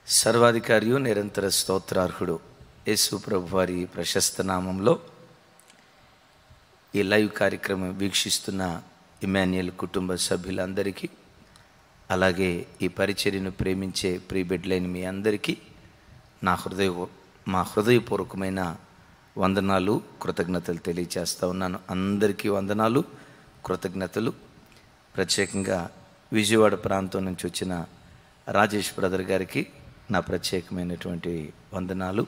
సర్వాధికారియు నిరంతర స్తోత్రార్హుడు యేసు ప్రభు వారి ప్రశస్త నామంలో ఈ లైవ్ కార్యక్రమం వీక్షిస్తున్న ఇమాన్యుయల్ కుటుంబ సభ్యులందరికీ, అలాగే ఈ పరిచర్యను ప్రేమించే ప్రియబిడ్డలైన మీ అందరికీ మా హృదయపూర్వకమైన వందనాలు, కృతజ్ఞతలు తెలియజేస్తూ ఉన్నాను. అందరికీ వందనాలు, కృతజ్ఞతలు. ప్రత్యేకంగా విజయవాడ ప్రాంతం నుంచి వచ్చిన రాజేష్ బ్రదర్ గారికి నా ప్రత్యేకమైనటువంటి వందనాలు.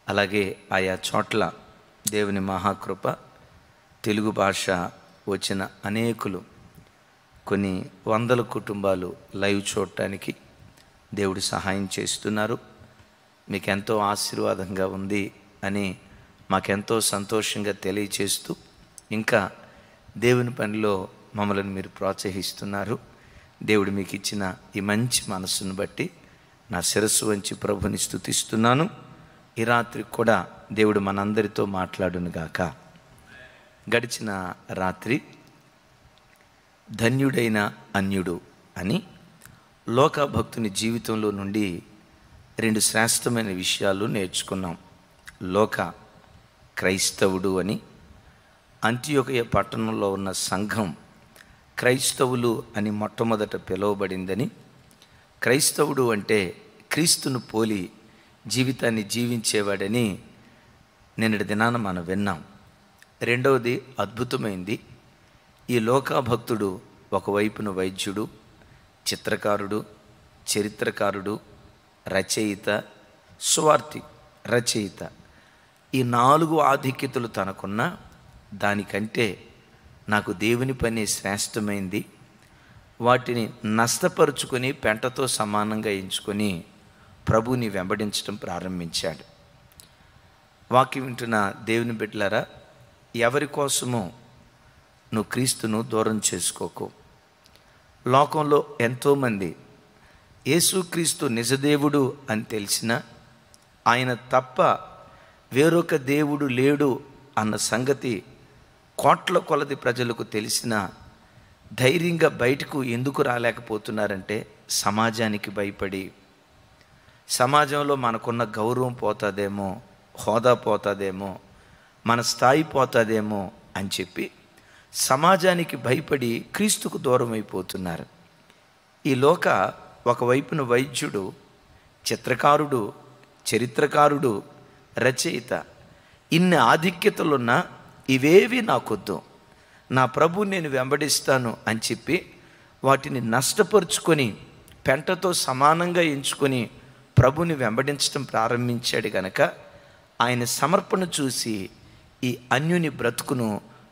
అలాగే ఆయా చోట్ల దేవుని మహాకృప, తెలుగు భాష వచ్చిన అనేకులు, కొన్ని వందల కుటుంబాలు లైవ్ చూడటానికి దేవుడు సహాయం చేస్తున్నారు. మీకెంతో ఆశీర్వాదంగా ఉంది అని మాకెంతో సంతోషంగా తెలియచేస్తూ, ఇంకా దేవుని పనిలో మమ్మల్ని మీరు ప్రోత్సహిస్తున్నారు. దేవుడు మీకు ఇచ్చిన ఈ మంచి మనస్సును బట్టి నా శిరస్సు వంచి ప్రభుని స్తుతిస్తున్నాను. ఈ రాత్రి కూడా దేవుడు మనందరితో మాట్లాడునుగాక. గడిచిన రాత్రి ధన్యుడైన అన్యుడు అని లోకభక్తుని జీవితంలో నుండి రెండు శ్రేష్టమైన విషయాలు నేర్చుకున్నాం. లోక క్రైస్తవుడు అని, అంతియోకయ పట్టణంలో ఉన్న సంఘం క్రైస్తవులు అని మొట్టమొదట పిలువబడిందని, క్రైస్తవుడు అంటే క్రీస్తును పోలి జీవితాన్ని జీవించేవాడని నిన్నటి దినాన మనం విన్నాం. రెండవది అద్భుతమైంది. ఈ లోకభక్తుడు ఒకవైపున వైద్యుడు, చిత్రకారుడు, చరిత్రకారుడు, రచయిత, సువార్తి రచయిత, ఈ 4 ఆధిక్యతలు తనకున్న దానికంటే నాకు దేవుని పని శ్రేష్టమైంది. వాటిని నష్టపరుచుకొని పెంటతో సమానంగా ఎంచుకొని ప్రభుని వెంబడించడం ప్రారంభించాడు. వాక్యం వింటున్న దేవుని బిడ్డలారా, ఎవరి కోసమో నువ్వు క్రీస్తును దూరం చేసుకోకు. లోకంలో ఎంతోమంది యేసుక్రీస్తు నిజదేవుడు అని తెలిసినా, ఆయన తప్ప వేరొక దేవుడు లేడు అన్న సంగతి కోట్ల కొలది ప్రజలకు తెలిసినా ధైర్యంగా బయటకు ఎందుకు రాలేకపోతున్నారంటే సమాజానికి భయపడి. సమాజంలో మనకున్న గౌరవం పోతుందేమో, హోదా పోతుందేమో, మన స్థాయి పోతుందేమో అని చెప్పి సమాజానికి భయపడి క్రీస్తుకు దూరం అయిపోతున్నారు. ఈ లోక ఒకవైపున వైద్యుడు, చిత్రకారుడు, చరిత్రకారుడు, రచయిత, ఇన్ని ఆధిక్యతలున్న ఇవేవి నాకొద్దు, నా ప్రభు నేను వెంబడిస్తాను అని చెప్పి వాటిని నష్టపరుచుకొని పెంటతో సమానంగా ఎంచుకొని ప్రభుని వెంబడించడం ప్రారంభించాడు గనక ఆయన సమర్పణ చూసి ఈ అన్యుని బ్రతుకును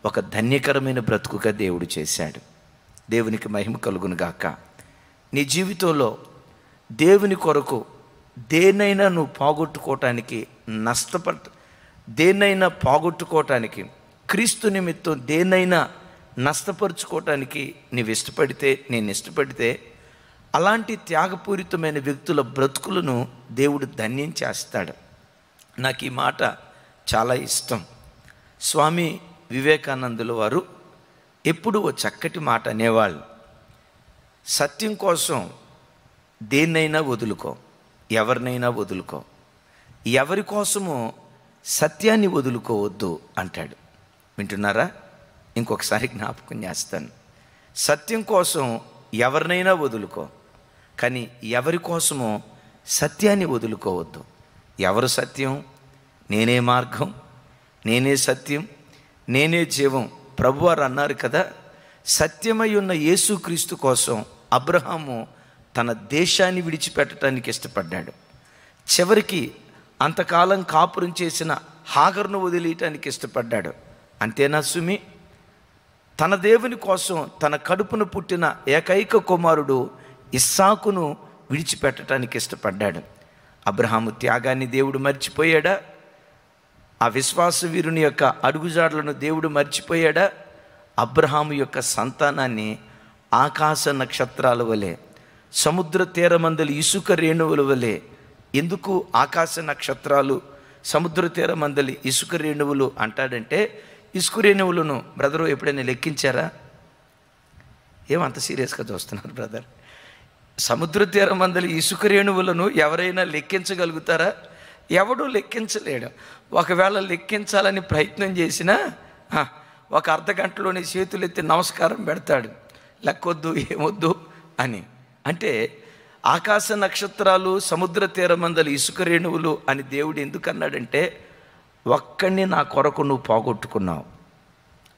ఒక ధన్యకరమైన బ్రతుకుగా దేవుడు చేశాడు. దేవునికి మహిమ కలుగును గాక. నీ జీవితంలో దేవుని కొరకు దేన్నైనా నువ్వు పోగొట్టుకోవటానికి దేన్నైనా పోగొట్టుకోవటానికి, క్రీస్తు నిమిత్తం దేన్నైనా నష్టపరుచుకోవటానికి నీవు ఇష్టపడితే, నేను ఇష్టపడితే, అలాంటి త్యాగపూరితమైన వ్యక్తుల బ్రతుకులను దేవుడు ధన్యం చేస్తాడు. నాకు ఈ మాట చాలా ఇష్టం. స్వామి వివేకానందుల వారు ఎప్పుడు ఓ చక్కటి మాట అనేవాళ్ళు. సత్యం కోసం దేన్నైనా వదులుకో, ఎవరినైనా వదులుకో, ఎవరి కోసమో సత్యాన్ని వదులుకోవద్దు అంటాడు. వింటున్నారా? ఇంకొకసారి జ్ఞాపకం చేస్తాను. సత్యం కోసం ఎవరినైనా వదులుకో, కానీ ఎవరి కోసమో సత్యాన్ని వదులుకోవద్దు. ఎవరు సత్యం? నేనే మార్గం, నేనే సత్యం, నేనే జీవం. ప్రభువారు అన్నారు కదా, సత్యమై ఉన్న యేసుక్రీస్తు కోసం అబ్రహాము తన దేశాన్ని విడిచిపెట్టడానికి ఇష్టపడ్డాడు. చివరికి అంతకాలం కాపురం చేసిన హాగర్ను వదిలేయటానికి ఇష్టపడ్డాడు. అంతేనా సుమి? తన దేవుని కోసం తన కడుపును పుట్టిన ఏకైక కుమారుడు ఇస్సాకును విడిచిపెట్టడానికి ఇష్టపడ్డాడు. అబ్రహాము త్యాగాన్ని దేవుడు మర్చిపోయాడా? ఆ విశ్వాస వీరుని యొక్క అడుగుజాడలను దేవుడు మర్చిపోయాడా? అబ్రహాము యొక్క సంతానాన్ని ఆకాశ నక్షత్రాల వలె, సముద్ర తీరమందలి ఇసుక రేణువుల వలె. ఎందుకు ఆకాశ నక్షత్రాలు, సముద్ర తీరమందలి ఇసుక రేణువులు అంటాడంటే, ఇసుక రేణువులను బ్రదరు ఎప్పుడైనా లెక్కించారా? ఏమంత సీరియస్గా చూస్తున్నారు బ్రదర్? సముద్ర తీరమందలి ఇసుక రేణువులను ఎవరైనా లెక్కించగలుగుతారా? ఎవడూ లెక్కించలేడు. ఒకవేళ లెక్కించాలని ప్రయత్నం చేసినా ఒక అర్ధ గంటలోనే చేతులెత్తి నమస్కారం పెడతాడు, లెక్కొద్దు ఏమొద్దు అని. అంటే ఆకాశ నక్షత్రాలు, సముద్ర తీరమందలి ఇసుక రేణువులు అని దేవుడు ఎందుకు అన్నాడంటే, ఒక్కడిని నా కొరకు నువ్వు పోగొట్టుకున్నావు,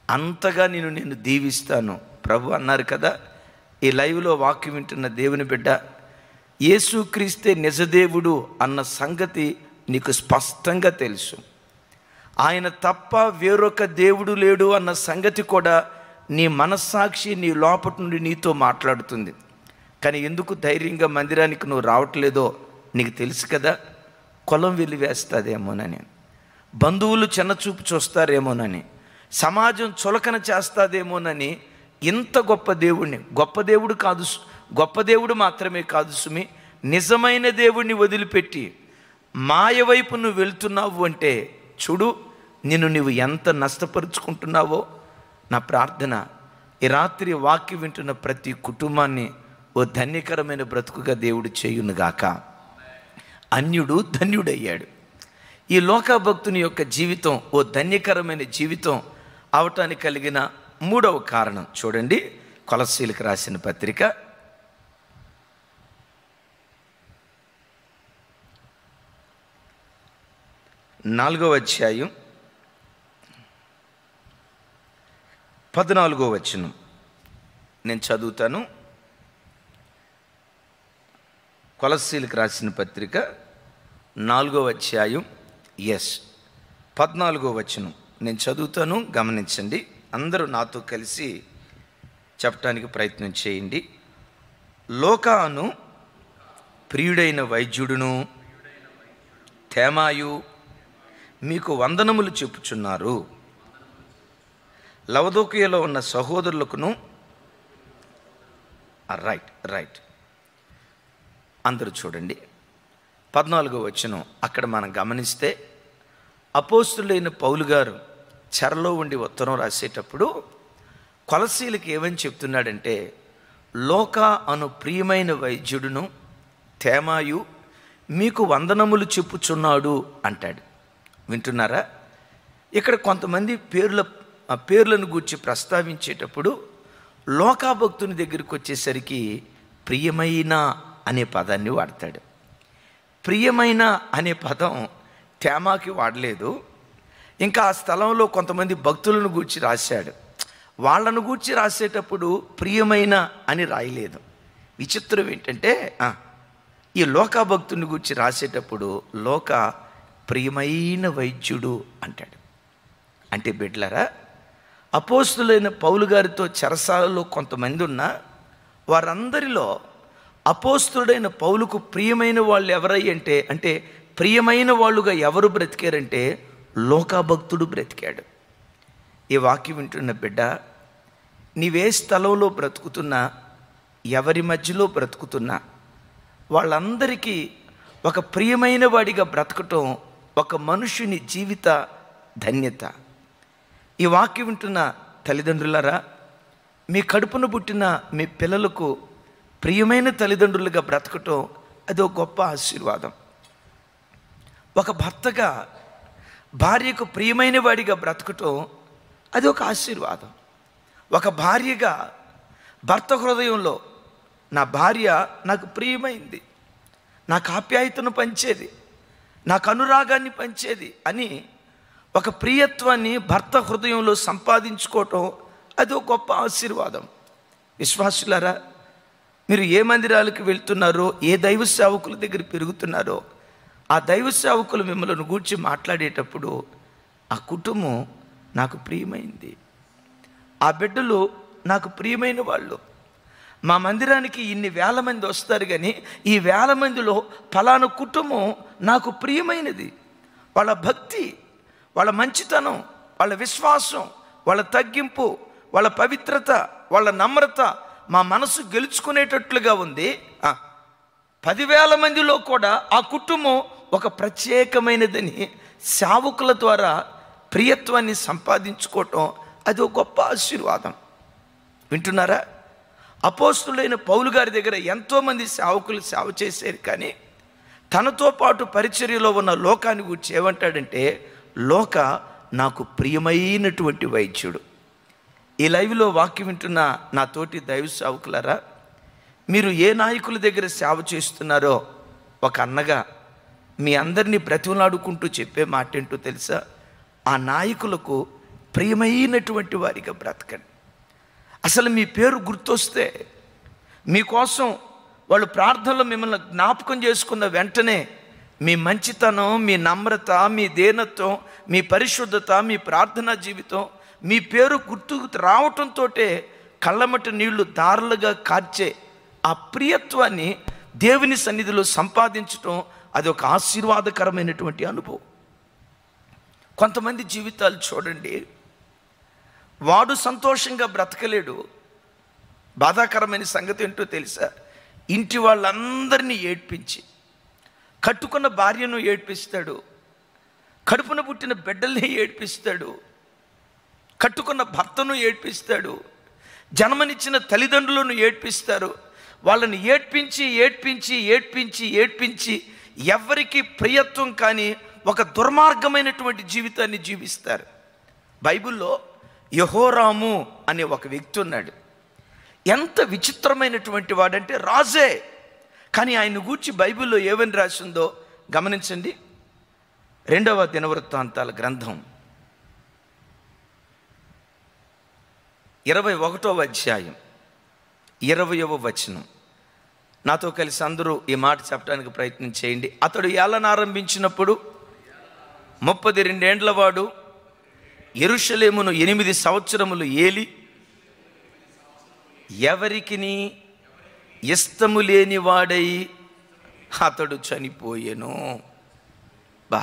అంతగా నేను దీవిస్తాను ప్రభు అన్నారు కదా. ఈ లైవ్లో వాక్యం వింటున్న దేవుని బిడ్డ, యేసుక్రీస్తే నిజదేవుడు అన్న సంగతి నీకు స్పష్టంగా తెలుసు. ఆయన తప్ప వేరొక దేవుడు లేడు అన్న సంగతి కూడా నీ మనస్సాక్షి నీ లోపటి నుండి నీతో మాట్లాడుతుంది. కానీ ఎందుకు ధైర్యంగా మందిరానికి నువ్వు రావట్లేదో నీకు తెలుసు కదా. కులం వెలివేస్తుందేమోనని, బంధువులు చిన్నచూపు చూస్తారేమోనని, సమాజం చులకన చేస్తాదేమోనని ఇంత గొప్ప దేవుడిని, గొప్ప దేవుడు కాదు, గొప్ప దేవుడు మాత్రమే కాదు సుమి, నిజమైన దేవుడిని వదిలిపెట్టి మాయ వైపు నువ్వు వెళ్తున్నావు అంటే చూడు, నువ్వు ఎంత నష్టపరుచుకుంటున్నావో. నా ప్రార్థన, ఈ రాత్రి వాక్యం వింటున్న ప్రతి కుటుంబాన్ని ఓ ధన్యకరమైన బ్రతుకుగా దేవుడు చేయునుగాక. అన్యుడు ధన్యుడయ్యాడు. ఈ లోకభక్తుని యొక్క జీవితం ఓ ధన్యకరమైన జీవితం అవటానికి కలిగిన మూడవ కారణం చూడండి. కొలస్సీలకు రాసిన పత్రిక 4వ అధ్యాయం 14వ వచనం నేను చదువుతాను. కొలస్సీలకు రాసిన పత్రిక 4వ అధ్యాయం 14వ వచనం నేను చదువుతాను, గమనించండి. అందరూ నాతో కలిసి చెప్పడానికి ప్రయత్నం చేయండి. లోకాను ప్రియుడైన వైద్యుడును తేమాయు మీకు వందనములు చెప్పుచున్నారు. లవదోకియలో ఉన్న సహోదరులకును. రైట్ అందరూ చూడండి. 14వ వచనం అక్కడ మనం గమనిస్తే, అపోస్తులైన పౌలు గారు చెరలో ఉండి ఉత్తరం రాసేటప్పుడు కొలస్సీలకు ఏమని చెప్తున్నాడంటే, లోక అను ప్రియమైన వైద్యుడును తేమాయు మీకు వందనములు చెప్పుచున్నాడు అంటాడు. వింటున్నారా? ఇక్కడ కొంతమంది పేర్లను గూర్చి ప్రస్తావించేటప్పుడు లోకాభక్తుని దగ్గరికి వచ్చేసరికి ప్రియమైన అనే పదాన్ని వాడతాడు. ప్రియమైన అనే పదం తేమాకి వాడలేదు. ఇంకా ఆ స్థలంలో కొంతమంది భక్తులను గూర్చి రాశాడు. వాళ్ళను గూర్చి రాసేటప్పుడు ప్రియమైన అని రాయలేదు. విచిత్రం ఏంటంటే, ఈ లోకభక్తుని గూర్చి రాసేటప్పుడు లోక ప్రియమైన వైద్యుడు అంటాడు. అంటే బిడ్డలారా, అపోస్తులైన పౌలు గారితో చెరసాలలో కొంతమంది ఉన్నా వారందరిలో అపోస్తుడైన పౌలుకు ప్రియమైన వాళ్ళు ఎవరయ్యంటే, అంటే ప్రియమైన వాళ్ళుగా ఎవరు బ్రతికారంటే లోకభక్తుడు బ్రతికాడు. ఈ వాక్యం వింటున్న బిడ్డ, నీవే స్థలంలో బ్రతుకుతున్నా, ఎవరి మధ్యలో బ్రతుకుతున్నా, వాళ్ళందరికీ ఒక ప్రియమైన వాడిగా బ్రతకటం ఒక మనుషుని జీవిత ధన్యత. ఈ వాక్యం వింటున్న తల్లిదండ్రులారా, మీ కడుపున పుట్టిన మీ పిల్లలకు ప్రియమైన తల్లిదండ్రులుగా బ్రతకటం అది ఒక గొప్ప ఆశీర్వాదం. ఒక భర్తగా భార్యకు ప్రియమైన వాడిగా బ్రతకటం అది ఒక ఆశీర్వాదం. ఒక భార్యగా భర్త హృదయంలో నా భార్య నాకు ప్రియమైంది, నాకు ఆప్యాయతను పంచేది, నాకు అనురాగాన్ని పంచేది అని ఒక ప్రియత్వాన్ని భర్త హృదయంలో సంపాదించుకోవటం అది ఒక గొప్ప ఆశీర్వాదం. విశ్వాసులారా, మీరు ఏ మందిరాలకు వెళ్తున్నారో, ఏ దైవ సేవకుల దగ్గర పెరుగుతున్నారో, ఆ దైవ సేవకులు మిమ్మల్ని గూర్చి మాట్లాడేటప్పుడు ఆ కుటుంబం నాకు ప్రియమైంది, ఆ బిడ్డలు నాకు ప్రియమైన వాళ్ళు, మా మందిరానికి ఇన్ని వేల మంది వస్తారు కానీ ఈ వేల మందిలో ఫలానా కుటుంబం నాకు ప్రియమైనది. వాళ్ళ భక్తి, వాళ్ళ మంచితనం, వాళ్ళ విశ్వాసం, వాళ్ళ తగ్గింపు, వాళ్ళ పవిత్రత, వాళ్ళ నమ్రత మా మనసు గెలుచుకునేటట్లుగా ఉంది. 10,000 మందిలో కూడా ఆ కుటుంబం ఒక ప్రత్యేకమైనదని సేవకుల ద్వారా ప్రియత్వాన్ని సంపాదించుకోవటం అది ఒక గొప్ప ఆశీర్వాదం. వింటున్నారా? అపోస్తులైన పౌలు గారి దగ్గర ఎంతోమంది సేవకులు సేవ చేశారు, కానీ తనతో పాటు పరిచర్యలో ఉన్న లోకాన్ని గురించి ఏమంటాడంటే, లోక నాకు ప్రియమైనటువంటి వైద్యుడు. ఈ లైవ్లో వాక్యం వింటున్న నా తోటి దైవ సేవకులారా, మీరు ఏ నాయకుల దగ్గర సేవ చేస్తున్నారో ఒక అన్నగా మీ అందరినీ బ్రతిమలాడుకుంటూ చెప్పే మాట ఏంటో తెలుసా? ఆ నాయకులకు ప్రియమైనటువంటి వారిగా బ్రతకండి. అసలు మీ పేరు గుర్తొస్తే మీకోసం వాళ్ళు ప్రార్థనలో మిమ్మల్ని జ్ఞాపకం చేసుకున్న వెంటనే మీ మంచితనం, మీ నమ్రత, మీ దీనత్వం, మీ పరిశుద్ధత, మీ ప్రార్థనా జీవితం మీ పేరు గుర్తుకు రావటంతో కళ్ళమటి నీళ్లు దారులుగా కార్చే ఆ ప్రియత్వాన్ని దేవుని సన్నిధిలో సంపాదించటం అది ఒక ఆశీర్వాదకరమైనటువంటి అనుభవం. కొంతమంది జీవితాలు చూడండి, వాడు సంతోషంగా బ్రతకలేడు. బాధాకరమైన సంగతి ఏంటో తెలుసా? ఇంటి వాళ్ళందరినీ ఏడ్పించి, కట్టుకున్న భార్యను ఏడ్పిస్తాడు, కడుపున పుట్టిన బిడ్డల్ని ఏడ్పిస్తాడు, కట్టుకున్న భర్తను ఏడ్పిస్తాడు, జన్మనిచ్చిన తల్లిదండ్రులను ఏడ్పిస్తారు. వాళ్ళని ఏడ్పించి ఏడ్పించి ఏడ్పించి ఏడ్పించి ఎవరికి ప్రియత్వం కానీ ఒక దుర్మార్గమైనటువంటి జీవితాన్ని జీవిస్తారు. బైబిల్లో యెహోరాము అనే ఒక వ్యక్తి ఉన్నాడు. ఎంత విచిత్రమైనటువంటి వాడంటే రాజే, కానీ ఆయన గూర్చి బైబిల్లో ఏమని రాసిందో గమనించండి. 2వ దినవృత్తాంతాల గ్రంథం 21వ అధ్యాయం 20వ వచనం. నాతో కలిసి అందరూ ఈ మాట చెప్పడానికి ప్రయత్నం చేయండి. అతడు ఏలన ఆరంభించినప్పుడు 32 ఏండ్ల వాడు, యెరూషలేమును 8 సంవత్సరములు ఏలి ఎవరికిని ఇష్టము లేని వాడై అతడు చనిపోయెను. బా,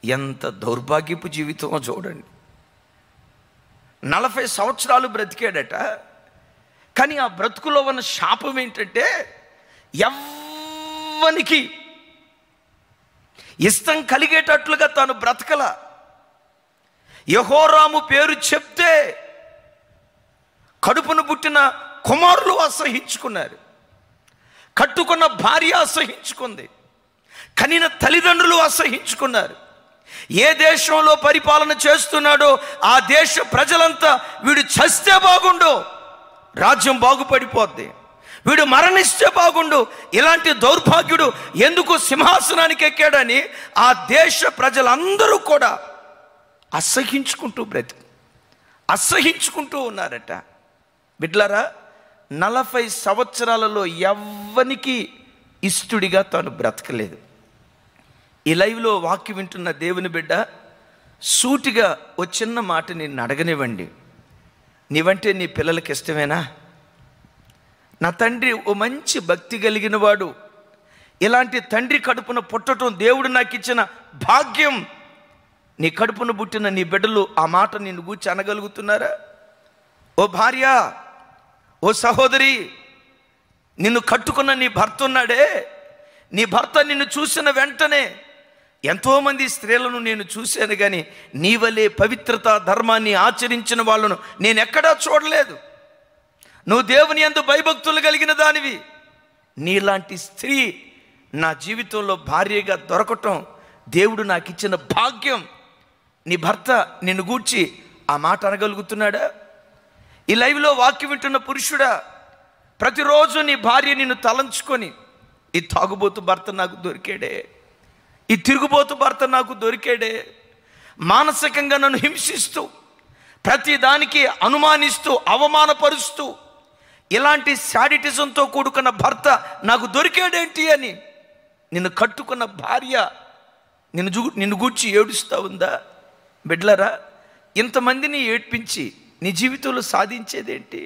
ఎంత దౌర్భాగ్యపు జీవితమో చూడండి. 40 సంవత్సరాలు బ్రతికాడట, కానీ ఆ బ్రతుకులో ఉన్న శాపం ఏంటంటే ఎవ్వనికి ఇష్టం కలిగేటట్లుగా తాను బ్రతకల. యెహోరాము పేరు చెప్తే కడుపును పుట్టిన కుమారులు అసహించుకున్నారు, కట్టుకున్న భార్య అసహించుకుంది, కనిన తల్లిదండ్రులు అసహించుకున్నారు. ఏ దేశంలో పరిపాలన చేస్తున్నాడో ఆ దేశ ప్రజలంతా వీడు చస్తే బాగుండు, రాజ్యం బాగుపడిపోద్ది, వీడు మరణిస్తే బాగుండు, ఇలాంటి దౌర్భాగ్యుడు ఎందుకు సింహాసనానికి ఎక్కాడని ఆ దేశ ప్రజలందరూ కూడా అసహించుకుంటూ ఉన్నారట. బిడ్లారా, 40 సంవత్సరాలలో ఎవ్వనికి ఇష్టడిగా తాను బ్రతకలేదు. ఈ లైవ్లో వాక్యం వింటున్న దేవుని బిడ్డ, సూటిగా ఓ చిన్న మాట నిన్ను అడగనివ్వండి. నీవంటే నీ పిల్లలకి ఇష్టమేనా? నా తండ్రి ఓ మంచి భక్తి కలిగిన వాడు, ఇలాంటి తండ్రి కడుపున పుట్టడం దేవుడు నాకు ఇచ్చిన భాగ్యం. నీ కడుపున పుట్టిన నీ బిడ్డలు ఆ మాట నిన్ను గూర్చి అనగలుగుతున్నారా? ఓ భార్య, ఓ సహోదరి, నిన్ను కట్టుకున్న నీ భర్త ఉన్నాడే, నీ భర్త నిన్ను చూసిన వెంటనే, ఎంతోమంది స్త్రీలను నేను చూశాను, కానీ నీ వలే పవిత్రత ధర్మాన్ని ఆచరించిన వాళ్ళను నేను ఎక్కడా చూడలేదు. నువ్వు దేవుని యందు భయభక్తులు కలిగిన దానివి. నీలాంటి స్త్రీ నా జీవితంలో భార్యగా దొరకటం దేవుడు నాకు ఇచ్చిన భాగ్యం. నీ భర్త నిన్ను గూర్చి ఆ మాట అనగలుగుతున్నాడా? ఈ లైవ్లో వాక్యం వింటున్న పురుషుడా, ప్రతిరోజు నీ భార్య నిన్ను తలంచుకొని, ఈ తాగుబోతు భర్త నాకు దొరికాడే, ఈ తిరుగుబోతు భర్త నాకు దొరికాడే, మానసికంగా నన్ను హింసిస్తూ, ప్రతి దానికి అనుమానిస్తూ, అవమానపరుస్తూ, ఇలాంటి శాడిటిజంతో కూడుకున్న భర్త నాకు దొరికాడేంటి అని నిన్ను కట్టుకున్న భార్య నిన్ను గూర్చి ఏడుస్తూ ఉందా? బిడ్లరా, ఇంతమందిని ఏడ్పించి నీ జీవితంలో సాధించేదేంటి?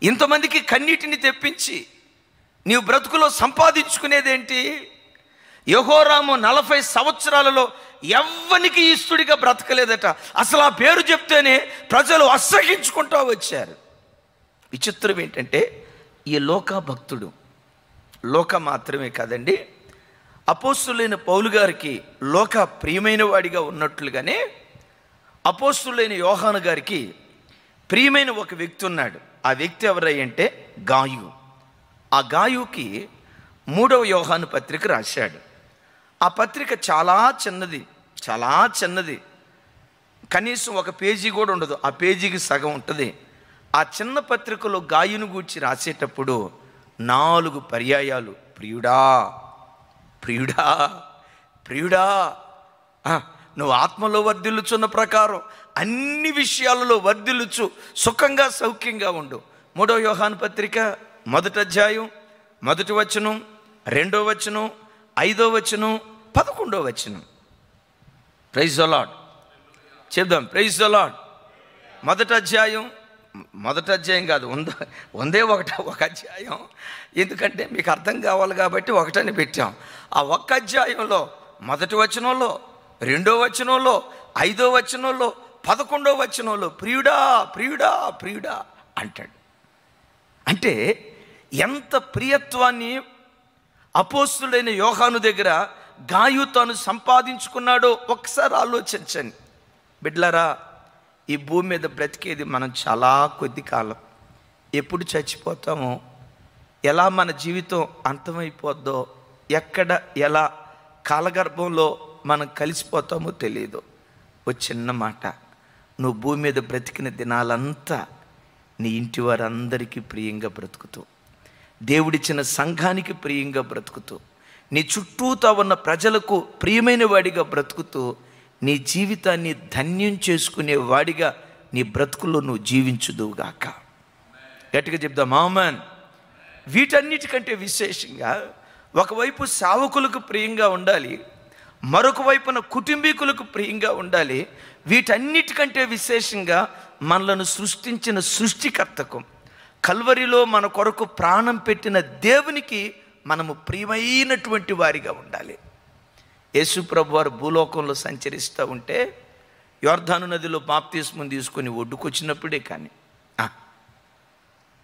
ఇంతమందికి కన్నీటిని తెప్పించి నీవు బ్రతుకులో సంపాదించుకునేదేంటి? యెహోరాము 40 సంవత్సరాలలో ఎవ్వనికి ఇష్టడిగా బ్రతకలేదట. అసలు ఆ పేరు చెప్తేనే ప్రజలు అసహించుకుంటూ వచ్చారు. విచిత్రం ఏంటంటే, ఈ లోక మాత్రమే కాదండి, అపోస్తులైన పౌలు గారికి లోక ప్రియమైన వాడిగా ఉన్నట్లుగానే అపోస్తులైన యోహాను గారికి ప్రియమైన ఒక వ్యక్తి ఉన్నాడు. ఆ వ్యక్తి ఎవరై అంటే గాయు. ఆ గాయుకి 3వ యోహాను పత్రిక రాశాడు. ఆ పత్రిక చాలా చిన్నది, కనీసం ఒక పేజీ కూడా ఉండదు, ఆ పేజీకి సగం ఉంటుంది. ఆ చిన్న పత్రికలో గాయును గూర్చి రాసేటప్పుడు 4 పర్యాయాలు ప్రియుడా ప్రియుడా ప్రియుడా, నువ్వు ఆత్మలో వర్ధిల్లుచున్న ప్రకారం అన్ని విషయాలలో వర్ధిల్లుచు సుఖంగా సౌఖ్యంగా ఉండు. 3వ యోహాను పత్రిక 1వ అధ్యాయం 1వ వచనం, 2వ వచనం, 5వ వచనం, 11వ వచనం. ప్రైజ్ ద లార్డ్ చెప్దాం. Praise the Lord. మొదటి అధ్యాయం కాదు, ఉందే ఒక అధ్యాయం, ఎందుకంటే మీకు అర్థం కావాలి కాబట్టి ఒకటని పెట్టాం. ఆ ఒక్క అధ్యాయంలో 1వ వచనంలో, 2వ వచనంలో, 5వ వచనంలో, 11వ వచనంలో ప్రియుడా ప్రియుడా ప్రియుడా అంటాడు. అంటే ఎంత ప్రియత్వాన్ని అపోస్తుడైన యోహాను దగ్గర గాయు తాను సంపాదించుకున్నాడో ఒకసారి ఆలోచించండి. బిడ్డలారా, ఈ భూమి మీద బ్రతికేది మనం చాలా కొద్ది కాలం. ఎప్పుడు చచ్చిపోతామో, ఎలా మన జీవితం అంతమైపోద్దో, ఎక్కడ ఎలా కాలగర్భంలో మనం కలిసిపోతామో తెలియదు. ఓ చిన్న మాట, నువ్వు భూమి మీద బ్రతికిన దినాలంతా నీ ఇంటి వారందరికీ ప్రియంగా బ్రతుకుతూ, దేవుడిచ్చిన సంఘానికి ప్రియంగా బ్రతుకుతూ, నీ చుట్టూతా ఉన్న ప్రజలకు ప్రియమైన వాడిగా బ్రతుకుతూ, నీ జీవితాన్ని ధన్యం చేసుకునే వాడిగా నీ బ్రతుకుల్లో నువ్వు జీవించుదువుగాక. గట్టిగా చెప్దాం ఆమేన్. వీటన్నిటికంటే విశేషంగా ఒకవైపు సేవకులకు ప్రియంగా ఉండాలి, మరొక వైపున కుటుంబీకులకు ప్రియంగా ఉండాలి. వీటన్నిటికంటే విశేషంగా మనలను సృష్టించిన సృష్టికర్తకు, కల్వరిలో మన కొరకు ప్రాణం పెట్టిన దేవునికి మనము ప్రియమైనటువంటి వారిగా ఉండాలి. యేసు ప్రభు వారు భూలోకంలో సంచరిస్తూ ఉంటే, యోర్దాను నదిలో బాప్తిస్మం తీసుకొని ఒడ్డుకొచ్చినప్పుడే కానీ,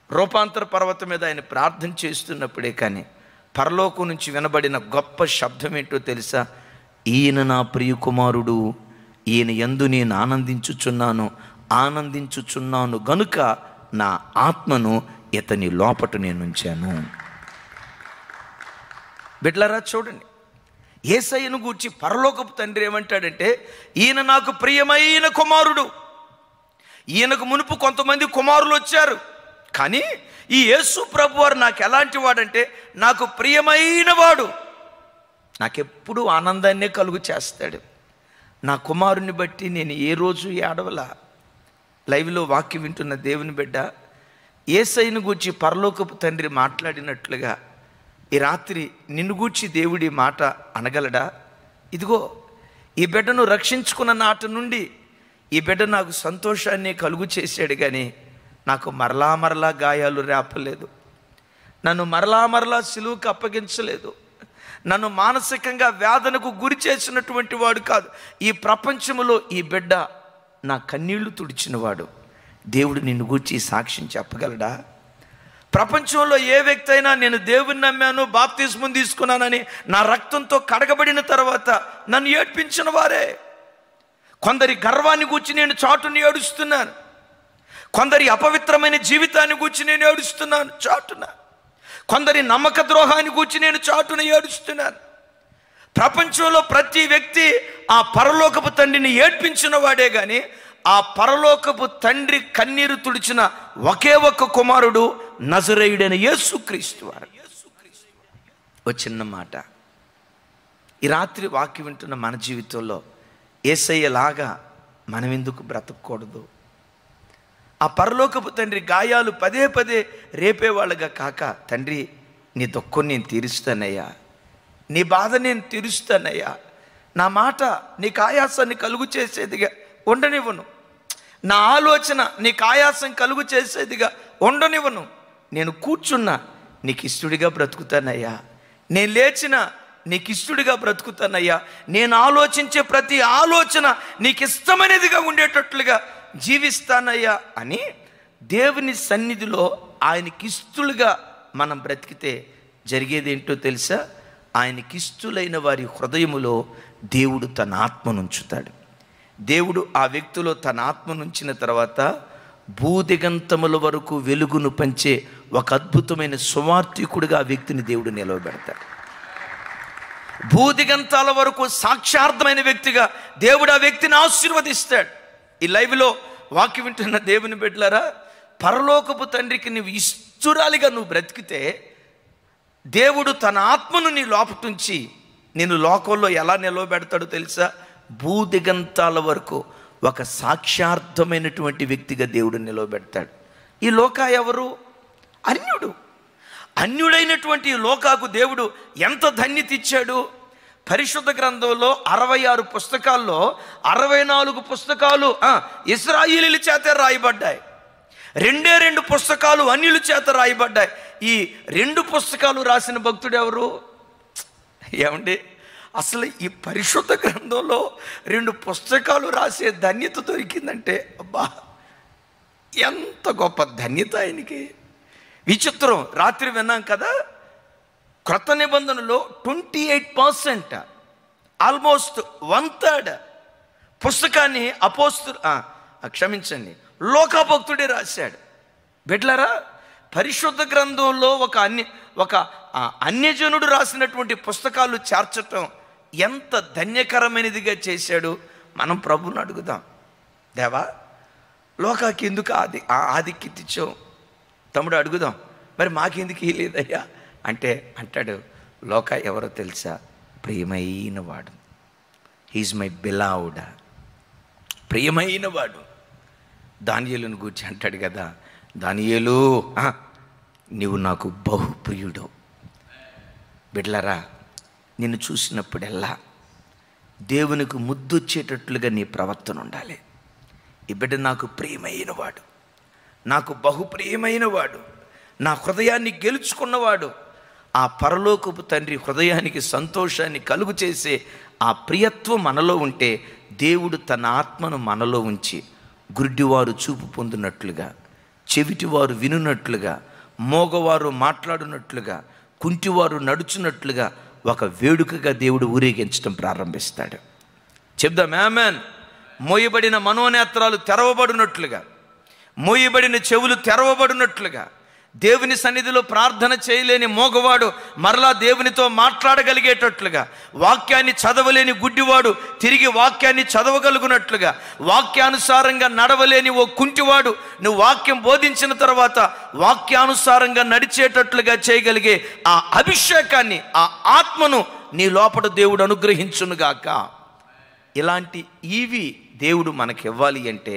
రూపాంతర పర్వతం మీద ఆయన ప్రార్థన చేస్తున్నప్పుడే కానీ పరలోకం నుంచి వినబడిన గొప్ప శబ్దం ఏంటో తెలుసా? ఈయన నా ప్రియ కుమారుడు, ఈయన యందు నేను ఆనందించుచున్నాను గనుక నా ఆత్మను ఇతని లోపట నేను ఉంచాను. బిడ్డలారా చూడండి, యేసయ్యను గూర్చి పరలోకపు తండ్రి ఏమంటాడంటే, ఈయన నాకు ప్రియమైన కుమారుడు. ఈయనకు మునుపు కొంతమంది కుమారులు వచ్చారు, కానీ ఈ యేసు ప్రభు వారు నాకు ఎలాంటి వాడంటే, నాకు ప్రియమైన వాడు, నాకెప్పుడు ఆనందాన్నే కలుగు చేస్తాడు. నా కుమారుని బట్టి నేను ఏ రోజు ఏడవలా. లైవ్లో వాక్యం వింటున్న దేవుని బిడ్డ, యేసయ్యను గూర్చి పరలోకపు తండ్రి మాట్లాడినట్లుగా ఈ రాత్రి నిన్ను గూర్చి దేవుడి మాట అనగలడా? ఇదిగో, ఈ బిడ్డను రక్షించుకున్న నాటి నుండి ఈ బిడ్డ నాకు సంతోషాన్ని కలుగు చేశాడు, కానీ నాకు మరలా గాయాలు రేపలేదు, నన్ను మరలా సిలువకు అప్పగించలేదు, నన్ను మానసికంగా వేదనకు గురి చేసినటువంటి వాడు కాదు. ఈ ప్రపంచంలో ఈ బిడ్డ నా కన్నీళ్లు తుడిచినవాడు. దేవుడు నిన్ను గూర్చి సాక్ష్యం చెప్పగలడా? ప్రపంచంలో ఏ వ్యక్తి అయినా నేను దేవుని నమ్మాను, బాప్తిస్మం తీసుకున్నానని నా రక్తంతో కడగబడిన తర్వాత నన్ను ఏడ్పించిన వారే. కొందరి గర్వాన్ని గూర్చి నేను చాటుని ఏడుస్తున్నాను, కొందరి అపవిత్రమైన జీవితాన్ని గూర్చి నేను ఏడుస్తున్నాను చాటున, కొందరి నమ్మక ద్రోహాన్ని గూర్చి నేను చాటున ఏడుస్తున్నాను. ప్రపంచంలో ప్రతి వ్యక్తి ఆ పరలోకపు తండ్రిని ఏడ్పించిన వాడే, కానీ ఆ పరలోకపు తండ్రి కన్నీరు తుడిచిన ఒకే ఒక్క కుమారుడు నజరేయుడైన యేసుక్రీస్తు వారు. ఓ చిన్న మాట, ఈ రాత్రి వాక్యం వింటున్న మన జీవితంలో యేసయ్యలాగా మనం ఎందుకు బ్రతకూడదు? ఆ పరలోకపు తండ్రి గాయాలు పదే రేపేవాళ్ళగా కాక, తండ్రి నీ దుఃఖం నేను తీరుస్తానయ్యా, నీ బాధ నేను తీరుస్తానయ్యా, నా మాట నీకు ఆయాసాన్ని కలుగు చేసేదిగా ఉండనివ్వను, నా ఆలోచన నీకు ఆయాసం కలుగు చేసేదిగా ఉండనివ్వను, నేను కూర్చున్నా నీకు ఇష్టడిగా బ్రతుకుతానయ్యా, నేను లేచిన నీకు ఇష్టడిగా బ్రతుకుతానయ్యా, నేను ఆలోచించే ప్రతి ఆలోచన నీకు ఇష్టమైనదిగా ఉండేటట్లుగా జీవిస్తానయ్యా అని దేవుని సన్నిధిలో ఆయనకిస్తులుగా మనం బ్రతికితే జరిగేది ఏంటో తెలుసా? ఆయనకిస్తులైన వారి హృదయములో దేవుడు తన ఆత్మనుంచుతాడు. దేవుడు ఆ వ్యక్తిలో తన ఆత్మనుంచిన తర్వాత భూదిగంతముల వరకు వెలుగును పంచే ఒక అద్భుతమైన సువార్థికుడిగా ఆ వ్యక్తిని దేవుడు నిలవబెడతాడు. భూదిగంతాల వరకు సాక్షార్థమైన వ్యక్తిగా దేవుడు ఆ వ్యక్తిని ఆశీర్వదిస్తాడు. ఈ లైవ్లో వాక్యం వింటున్న దేవుని బిడ్డలారా, పరలోకపు తండ్రికి నువ్వు ఇష్టురాలిగా నువ్వు బ్రతికితే దేవుడు తన ఆత్మను నీ లోపటుంచి నేను లోకంలో ఎలా నిలవబెడతాడో తెలుసా? భూదిగంతాల వరకు ఒక సాక్షార్థమైనటువంటి వ్యక్తిగా దేవుడు నిలవబెడతాడు. ఈ లోకా ఎవరు? అన్యుడు. అన్యుడైనటువంటి ఈ లోకాకు దేవుడు ఎంత ధన్యత ఇచ్చాడు. పరిశుద్ధ గ్రంథంలో 66 పుస్తకాల్లో 64 పుస్తకాలు ఇశ్రాయేలీయుల చేత రాయబడ్డాయి. 2 పుస్తకాలు అన్యుల చేత రాయబడ్డాయి. ఈ 2 పుస్తకాలు రాసిన భక్తుడు ఎవరు? ఏమండి, అసలు ఈ పరిశుద్ధ గ్రంథంలో 2 పుస్తకాలు రాసే ధన్యత దొరికిందంటే అబ్బా ఎంత గొప్ప ధన్యత ఆయనకి. విచిత్రం, రాత్రి విన్నాం కదా, క్రొత్త నిబంధనలో 28%, ఆల్మోస్ట్ 1/3 పుస్తకాన్ని లోకాభక్తుడే రాశాడు. బిడ్డలారా, పరిశుద్ధ గ్రంథంలో ఒక అన్యజనుడు రాసినటువంటి పుస్తకాలు చేర్చటం ఎంత ధన్యకరమైనదిగా చేశాడు. మనం ప్రభువుని అడుగుదాం, దేవా లోకాకి ఎందుకు ఆధిక్యత ఇచ్చావు? తమ్ముడు అడుగుదాం, మరి మాకెందుకు లేదయ్యా అంటే అంటాడు, లోక ఎవరో తెలుసా? ప్రియమైన వాడు. హీజ్ మై బిలవ్డ్, ప్రియమైన వాడు. దానియేలును గూర్చి అంటాడు కదా, దానియేలు నీవు నాకు బహుప్రియుడు. బిడ్డలారా, నిన్ను చూసినప్పుడెల్లా దేవునికి ముద్దొచ్చేటట్లుగా నీ ప్రవర్తన ఉండాలి. ఈ బిడ్డ నాకు ప్రియమైన వాడు, నాకు బహుప్రియమైన వాడు, నా హృదయాన్ని గెలుచుకున్నవాడు. ఆ పరలోకపు తండ్రి హృదయానికి సంతోషాన్ని కలుగు చేసే ఆ ప్రియత్వం మనలో ఉంటే దేవుడు తన ఆత్మను మనలో ఉంచి గుడ్డివారు చూపు పొందినట్లుగా, చెవిటివారు వినున్నట్లుగా, మోగవారు మాట్లాడినట్లుగా, కుంటివారు నడుచున్నట్లుగా ఒక వేడుకగా దేవుడు ఊరేగించడం ప్రారంభిస్తాడు. చెప్దాం ఆమేన్. మోయబడిన మనోనేత్రాలు తెరవబడినట్లుగా, మోయబడిన చెవులు తెరవబడినట్లుగా, దేవుని సన్నిధిలో ప్రార్థన చేయలేని మోగవాడు మరలా దేవునితో మాట్లాడగలిగేటట్లుగా, వాక్యాన్ని చదవలేని గుడ్డివాడు తిరిగి వాక్యాన్ని చదవగలుగునట్లుగా, వాక్యానుసారంగా నడవలేని ఓ కుంటివాడు నువ్వు వాక్యం బోధించిన తర్వాత వాక్యానుసారంగా నడిచేటట్లుగా చేయగలిగే ఆ అభిషేకాన్ని, ఆ ఆత్మను నీ లోపల దేవుడు అనుగ్రహించునుగాక. ఇలాంటి ఇవి దేవుడు మనకి ఇవ్వాలి అంటే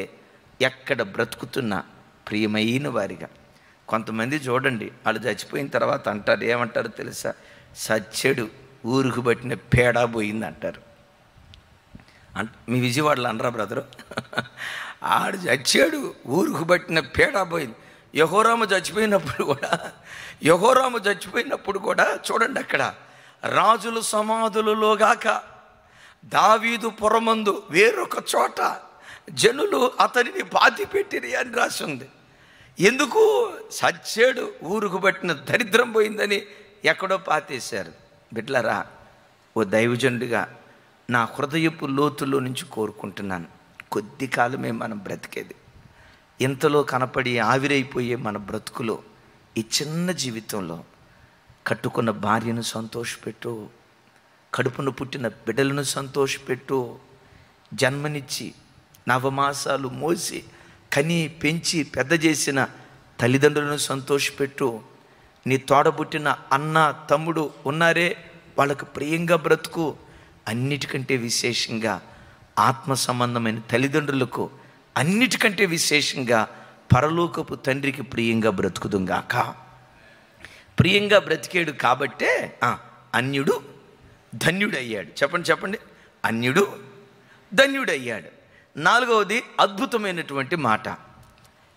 ఎక్కడ బ్రతుకుతున్నా ప్రియమైన వారిగా. కొంతమంది చూడండి, వాళ్ళు చచ్చిపోయిన తర్వాత అంటారు, ఏమంటారు తెలుసా? సచ్చెడు ఊరుకు పట్టిన పేడా పోయింది అంటారు. మీ విజయవాడలో అనరా బ్రదరు? ఆడు చచ్చాడు, ఊరుకు పట్టిన పేడా పోయింది. యెహోరాము చచ్చిపోయినప్పుడు కూడా చూడండి, అక్కడ రాజుల సమాధులలోగాక దావీదు పురమందు వేరొక చోట జనులు అతనిని పాతిపెట్టిరి అని రాసింది. ఎందుకు? సచ్చాడు, ఊరుకు పట్టిన దరిద్రం పోయిందని ఎక్కడో పాతేశారు. బిడ్డలారా, ఓ దైవజనుడిగా నా హృదయపు లోతుల్లో నుంచి కోరుకుంటున్నాను, కొద్ది కాలమే మనం బ్రతికేది. ఇంతలో కనపడి ఆవిరైపోయే మన బ్రతుకులో, ఈ చిన్న జీవితంలో కట్టుకున్న భార్యను సంతోషపెట్టు, కడుపును పుట్టిన బిడ్డలను సంతోషపెట్టు, జన్మనిచ్చి నవమాసాలు మోసి కని పెంచి పెద్ద చేసిన తల్లిదండ్రులను సంతోషపెట్టు. నీ తోడబుట్టిన అన్న తమ్ముడు ఉన్నారే, వాళ్ళకు ప్రియంగా బ్రతుకు. అన్నిటికంటే విశేషంగా ఆత్మ సంబంధమైన తల్లిదండ్రులకు అన్నిటికంటే విశేషంగా పరలోకపు తండ్రికి ప్రియంగా బ్రతుకుదుగాక. ప్రియంగా బ్రతికేడు కాబట్టే అన్యుడు ధన్యుడయ్యాడు. చెప్పండి, అన్యుడు ధన్యుడయ్యాడు. 4వది అద్భుతమైనటువంటి మాట,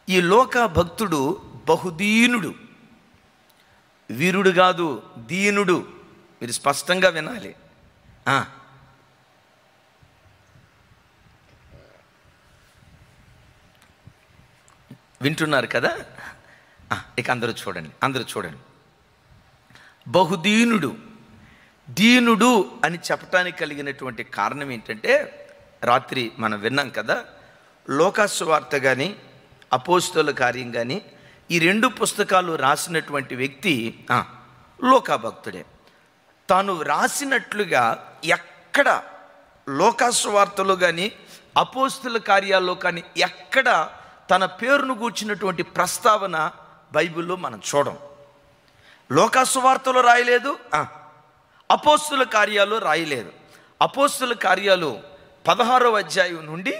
ఈ లోక భక్తుడు బహుదీనుడు. వీరుడు కాదు, దీనుడు. మీరు స్పష్టంగా వినాలి. వింటున్నారు కదా? ఇక అందరూ చూడండి. బహుదీనుడు, దీనుడు అని చెప్పటానికి కలిగినటువంటి కారణం ఏంటంటే, రాత్రి మనం విన్నాం కదా, లోకాసు వార్త కానీ అపోస్తలుల కార్యం కానీ ఈ 2 పుస్తకాలు రాసినటువంటి వ్యక్తి లూకా భక్తుడే. తాను రాసినట్లుగా ఎక్కడ లూకా సువార్తలో కానీ అపోస్తలుల కార్యాల్లో కానీ ఎక్కడ తన పేరును గూర్చినటువంటి ప్రస్తావన బైబిల్లో మనం చూడం. లూకా సువార్తలో రాయలేదు, అపోస్తలుల కార్యాల్లో రాయలేదు. అపోస్తలుల కార్యాలు 16వ అధ్యాయం నుండి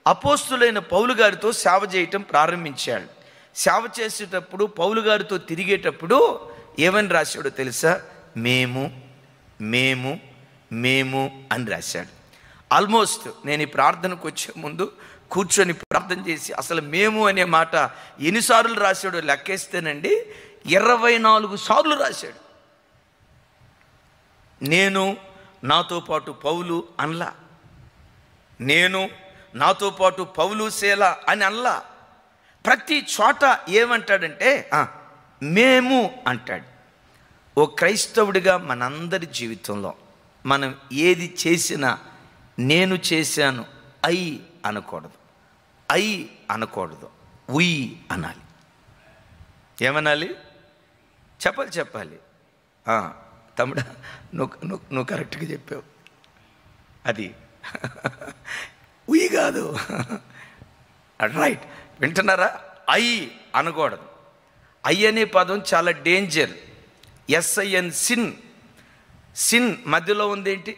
అపోస్తలులైన పౌలు గారితో సేవ చేయటం ప్రారంభించాడు. సేవ చేసేటప్పుడు పౌలు గారితో తిరిగేటప్పుడు ఏమని రాశాడో తెలుసా? మేము మేము మేము అని రాశాడు. ఆల్మోస్ట్ నేను ఈ ప్రార్థనకు వచ్చే ముందు కూర్చొని ప్రార్థన చేసి అసలు మేము అనే మాట ఎన్నిసార్లు రాశాడో లెక్కేస్తేనండి 24 సార్లు రాశాడు. నేను నాతో పాటు పౌలు అనలా, నేను నాతో పాటు పౌలు శీల అని అనలా. ప్రతి చోట ఏమంటాడంటే మేము అంటాడు. ఓ క్రైస్తవుడిగా మనందరి జీవితంలో మనం ఏది చేసినా నేను చేశాను అనకూడదు, అనకూడదు, ఉయ్ అనాలి. ఏమనాలి? చెప్పాలి. తమ్ముడా నువ్వు కరెక్ట్గా చెప్పావు. అది ఉయ్ కాదు, రైట్. వింటున్నారా? అనకూడదు. అనే పదం చాలా డేంజర్. SIN సిన్ మధ్యలో ఉందేంటి?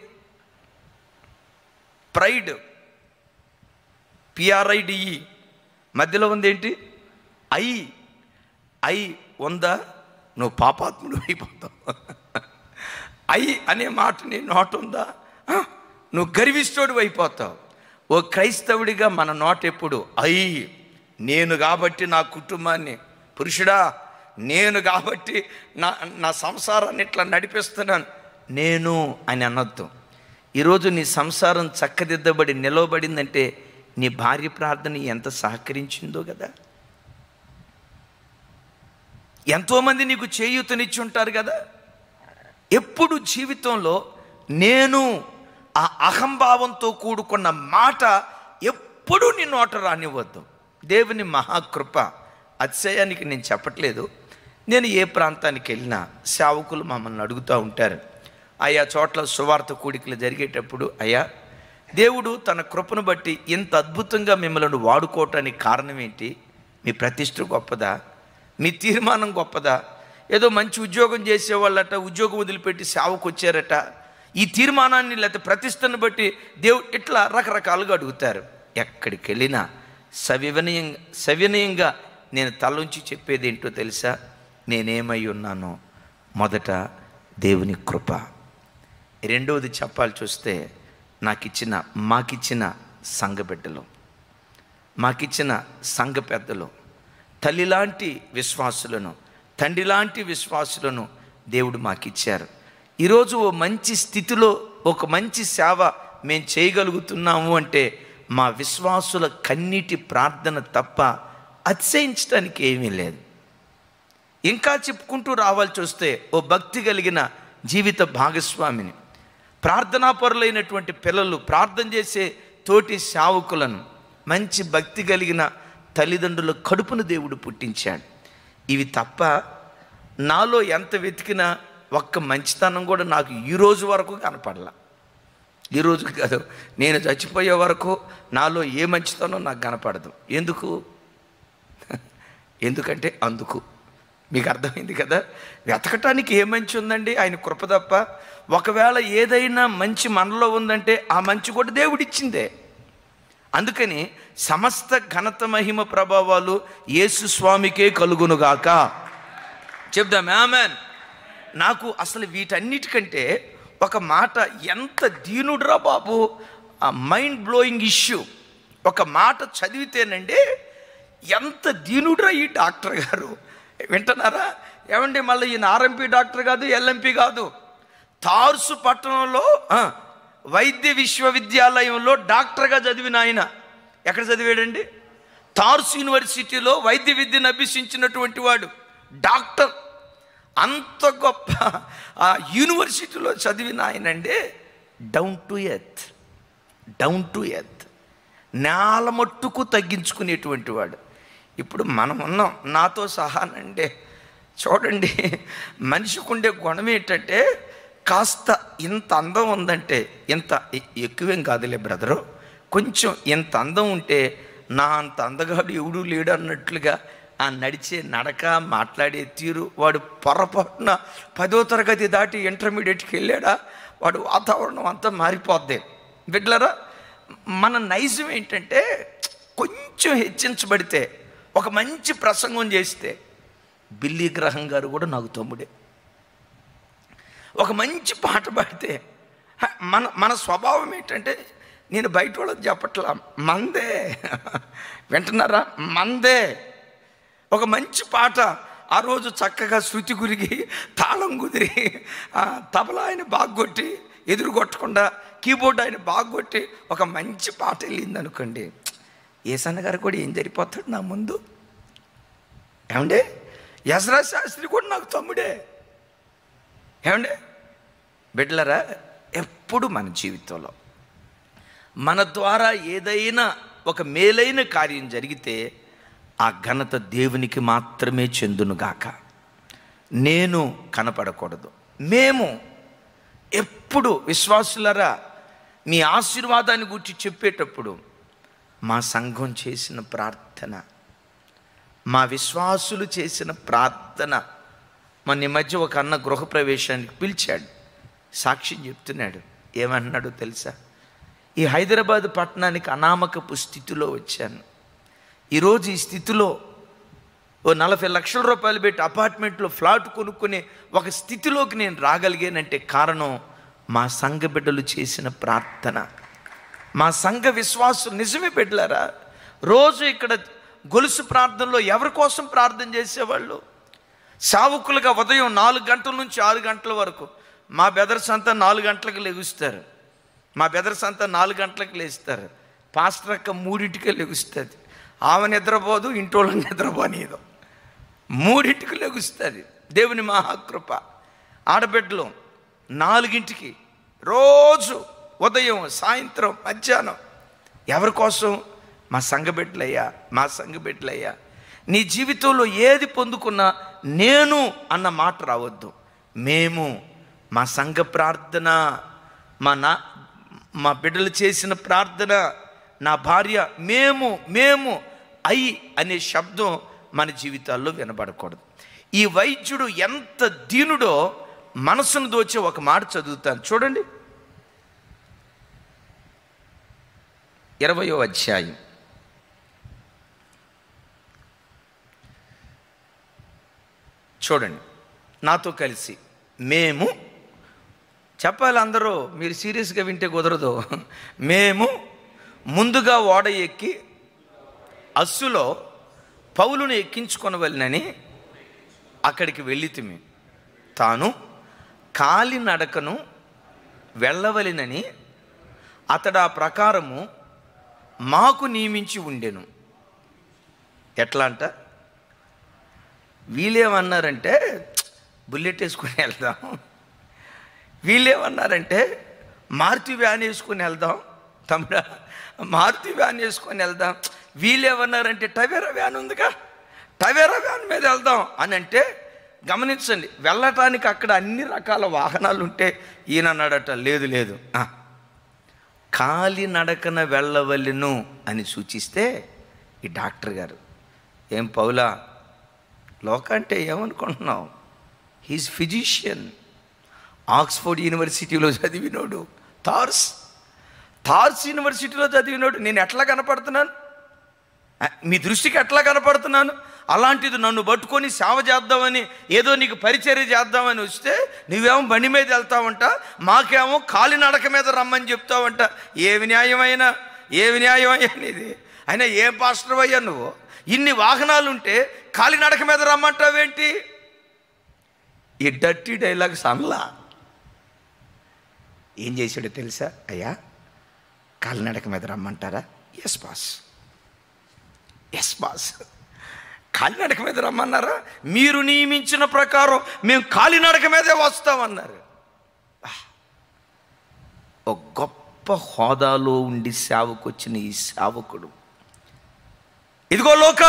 ప్రైడ్. PRIDE మధ్యలో ఉందేంటి? ఐ ఉందా నువ్వు పాపాత్ముడు అయిపోతావు. అనే మాట నీ నోట ఉందా నువ్వు గర్విష్ఠుడు అయిపోతావు. ఓ క్రైస్తవుడిగా మన నోట ఎప్పుడు నేను కాబట్టి నా కుటుంబాన్ని, పురుషుడా నేను కాబట్టి నా సంసారాన్ని ఇట్లా నడిపిస్తున్నాను నేను అని అనొద్దు. ఈరోజు నీ సంసారం చక్కదిద్దబడి నిలవబడిందంటే నీ భార్య ప్రార్థన ఎంత సహకరించిందో కదా. ఎంతోమంది నీకు చేయూతనిచ్చి ఉంటారు కదా. ఎప్పుడు జీవితంలో నేను ఆ అహంభావంతో కూడుకున్న మాట ఎప్పుడూ నీ నోట రానివ్వద్దు. దేవుని మహాకృప. అతిశయానికి నేను చెప్పట్లేదు. నేను ఏ ప్రాంతానికి వెళ్ళినా సేవకులు మమ్మల్ని అడుగుతూ ఉంటారు, ఆయా చోట్ల సువార్త కూడికలు జరిగేటప్పుడు, అయ్యా దేవుడు తన కృపను బట్టి ఇంత అద్భుతంగా మిమ్మల్ని వాడుకోవటానికి కారణం ఏంటి? మీ ప్రతిష్ఠ గొప్పదా? మీ తీర్మానం గొప్పదా? ఏదో మంచి ఉద్యోగం చేసేవాళ్ళట ఉద్యోగం వదిలిపెట్టి సేవకు వచ్చారట, ఈ తీర్మానాన్ని లేకపోతే ప్రతిష్టను బట్టి దేవుడు ఇట్లా రకరకాలుగా అడుగుతారు. ఎక్కడికి వెళ్ళినా సవినయంగా నేను తలంచి చెప్పేది ఏంటో తెలుసా? నేనేమై ఉన్నానో మొదట దేవుని కృప, రెండవది చెప్పాలి చూస్తే మాకిచ్చిన సంఘ బిడ్డలు, మాకిచ్చిన సంఘ పెద్దలు, తల్లిలాంటి విశ్వాసులను, తండ్రి లాంటి విశ్వాసులను దేవుడు మాకిచ్చారు. ఈరోజు ఓ మంచి స్థితిలో ఒక మంచి సేవ మేము చేయగలుగుతున్నాము అంటే మా విశ్వాసుల కన్నీటి ప్రార్థన తప్ప అతిశయించడానికి ఏమీ లేదు. ఇంకా చెప్పుకుంటూ రావాల్సి వస్తే ఓ భక్తి కలిగిన జీవిత భాగస్వామిని, ప్రార్థనాపరులైనటువంటి పిల్లలు, ప్రార్థన చేసే తోటి సేవకులను, మంచి భక్తి కలిగిన తల్లిదండ్రుల కడుపును దేవుడు పుట్టించాడు. ఇవి తప్ప నాలో ఎంత వెతికినా ఒక్క మంచితనం కూడా నాకు ఈరోజు వరకు కనపడలా. ఈరోజు కాదు, నేను చచ్చిపోయే వరకు నాలో ఏ మంచితనం నాకు కనపడదు. ఎందుకంటే అందుకు మీకు అర్థమైంది కదా. వెతకటానికి ఏ మంచి ఉందండి? ఆయన కృప తప్ప. ఒకవేళ ఏదైనా మంచి మనలో ఉందంటే ఆ మంచి కూడా దేవుడిచ్చిందే. అందుకని సమస్త ఘనత మహిమ ప్రభావాలు యేసు స్వామికే కలుగునుగాక. చెప్దాం ఆమేన్. నాకు అసలు వీటన్నిటికంటే ఒక మాట, ఎంత దీనుడురా బాబు, ఆ మైండ్ బ్లోయింగ్ ఇష్యూ. ఒక మాట చదివితేనండి ఎంత దీనుడురా ఈ డాక్టర్ గారు. వింటున్నారా? ఏమండి, మళ్ళీ ఈయన RMP డాక్టర్ కాదు, LMP కాదు. తార్సు పట్టణంలో వైద్య విశ్వవిద్యాలయంలో డాక్టర్గా చదివిన ఆయన. ఎక్కడ చదివాడండి? తార్సు యూనివర్సిటీలో వైద్య విద్యను అభ్యసించినటువంటి వాడు డాక్టర్. అంత గొప్ప ఆ యూనివర్సిటీలో చదివిన ఆయనండి డౌన్ టు ఎర్త్ నేల మట్టుకు తగ్గించుకునేటువంటి వాడు. ఇప్పుడు మనం ఉన్నాం, నాతో సహానండి. చూడండి, మనిషికి ఉండే గుణం ఏంటంటే, కాస్త ఇంత అందం ఉందంటే, ఇంత ఎక్కువేం కాదులే బ్రదరు, కొంచెం ఇంత అందం ఉంటే నా అంత అందగాడు ఎవడూ లేడు అన్నట్లుగా ఆ నడిచే నడక, మాట్లాడే తీరు, వాడు పొరపాటున 10వ తరగతి దాటి ఇంటర్మీడియట్కి వెళ్ళాడా, వాడు వాతావరణం అంతా మారిపోద్ది. బిడ్డలారా, మన నైజం ఏంటంటే, కొంచెం హెచ్చించబడితే, ఒక మంచి ప్రసంగం చేస్తే, బిల్లీ గ్రహం గారు కూడా నాకు తమ్ముడే, ఒక మంచి పాట పాడితే, మన స్వభావం ఏంటంటే, నేను బయట వాళ్ళకి చెప్పట్లా, మందే వింటున్నారా, మందే. ఒక మంచి పాట ఆ రోజు చక్కగా శృతి గురిగి, తాళం కుదిరి, తబలా ఆయన బాగా కొట్టి, ఎదురు కొట్టకుండా కీబోర్డ్ ఆయన బాగా కొట్టి ఒక మంచి పాట వెళ్ళింది అనుకోండి, ఏసన్న గారు కూడా ఏం జరిగిపోతాడు నా ముందు. ఏమండే, యజ్రా శాస్త్రి కూడా నాకు తమ్ముడే. ఏమండే బిడ్డలరా, ఎప్పుడు మన జీవితంలో మన ద్వారా ఏదైనా ఒక మేలైన కార్యం జరిగితే ఆ ఘనత దేవునికి మాత్రమే చెందునుగాక. నేను కనపడకూడదు. మేము ఎప్పుడు విశ్వాసులరా మీ ఆశీర్వాదాన్ని గురించి చెప్పేటప్పుడు మా సంఘం చేసిన ప్రార్థన, మా విశ్వాసులు చేసిన ప్రార్థన. మన మధ్య ఒక అన్న గృహప్రవేశానికి పిలిచాడు, సాక్ష్యం చెప్తున్నాడు. ఏమన్నాడో తెలుసా? ఈ హైదరాబాద్ పట్టణానికి అనామకపు స్థితిలో వచ్చాను, ఈరోజు ఈ స్థితిలో ఓ 40 లక్షల రూపాయలు పెట్టి అపార్ట్మెంట్లో ఫ్లాట్ కొనుక్కునే ఒక స్థితిలోకి నేను రాగలిగానంటే కారణం మా సంఘ బిడ్డలు చేసిన ప్రార్థన, మా సంఘ విశ్వాసం. నిజమే బిడ్డలారా, రోజు ఇక్కడ గొలుసు ప్రార్థనలో ఎవరి కోసం ప్రార్థన చేసేవాళ్ళు? సావుకులుగా ఉదయం 4 గంటల నుంచి 6 గంటల వరకు. మా బెదర్స్ అంతా 4 గంటలకు లెగుస్తారు, మా బెదర్స్ అంతా 4 గంటలకు లేస్తారు. పాస్టర్ అక్క 3ంటికే లెగుస్తుంది. ఆమె నిద్రపోదు, ఇంటోళ్ళని నిద్రపోనీదు, 3ంటికి లెగుస్తుంది. దేవుని మహాకృప. ఆడబిడ్డలు 4ంటికి రోజు ఉదయం, సాయంత్రం, మధ్యాహ్నం. ఎవరి కోసం? మా సంఘ బిడ్డలయ్యా, మా సంఘ బిడ్డలయ్యా. నీ జీవితంలో ఏది పొందుకున్నా నేను అన్న మాట రావద్దు. మేము, మా సంఘ ప్రార్థన, మా బిడ్డలు చేసిన ప్రార్థన, నా భార్య, మేము అయి అనే శబ్దం మన జీవితాల్లో వినబడకూడదు. ఈ వైద్యుడు ఎంత దీనుడో మనసును దోచే ఒక మాట చదువుతాను చూడండి. 20వ అధ్యాయం చూడండి, నాతో కలిసి. మేము చెప్పాలి అందరూ, మీరు సీరియస్గా వింటే కుదరదు. మేము ముందుగా ఓడ ఎక్కి అస్సులో పౌలును ఎక్కించుకొనవలెనని అక్కడికి వెళ్ళితిమి. తాను కాలినడకను వెళ్ళవలెనని అతడు ఆ ప్రకారము మాకు నియమించి ఉండెను. ఎట్లా అంట? వీళ్ళేమన్నారంటే బుల్లెట్ వేసుకుని వెళ్దాం, వీళ్ళేమన్నారంటే మారుతి వ్యాన్ వేసుకొని వెళ్దాం, తమ్ముడా మారుతి వ్యాన్ వేసుకొని వెళ్దాం. వీళ్ళేమన్నారంటే టవేరా వ్యాన్ ఉందిగా, టవేరా వ్యాన్ మీద వెళ్దాం అని అంటే, గమనించండి, వెళ్ళటానికి అక్కడ అన్ని రకాల వాహనాలు ఉంటే ఈయన అన్నాడట, లేదు కాలినడకన వెళ్ళవలెను అని సూచిస్తే ఈ డాక్టర్ గారు, ఏం పౌలా లోక అంటే ఏమనుకుంటున్నావు? హీజ్ ఫిజిషియన్, ఆక్స్ఫోర్డ్ యూనివర్సిటీలో చదివినోడు, థార్స్ యూనివర్సిటీలో చదివినోడు. నేను ఎట్లా కనపడుతున్నాను? మీ దృష్టికి ఎట్లా కనపడుతున్నాను? అలాంటిది నన్ను పట్టుకొని సేవ చేద్దామని, ఏదో నీకు పరిచర్య చేద్దామని వస్తే నువ్వేమో బండి మీద వెళ్తావంట, మాకేమో కాలినడక మీద రమ్మని చెప్తావంట. ఏమి న్యాయమైనా ఇది? అయినా ఏం పాస్టర్ అయ్యా నువ్వు? ఇన్ని వాహనాలుంటే కాలినడక మీద రమ్మంటావేంటి? ఈ డర్టీ డైలాగ్స్ అనలా. ఏం చేశాడో తెలుసా? అయ్యా కాలినడక మీద రమ్మంటారా? ఎస్ బాస్ కాలినడక మీద రమ్మన్నారా? మీరు నియమించిన ప్రకారం మేము కాలినడక మీదే వస్తామన్నారు. ఒక గొప్ప హోదాలో ఉండి సేవకు వచ్చిన ఈ సేవకుడు, ఇదిగో లోక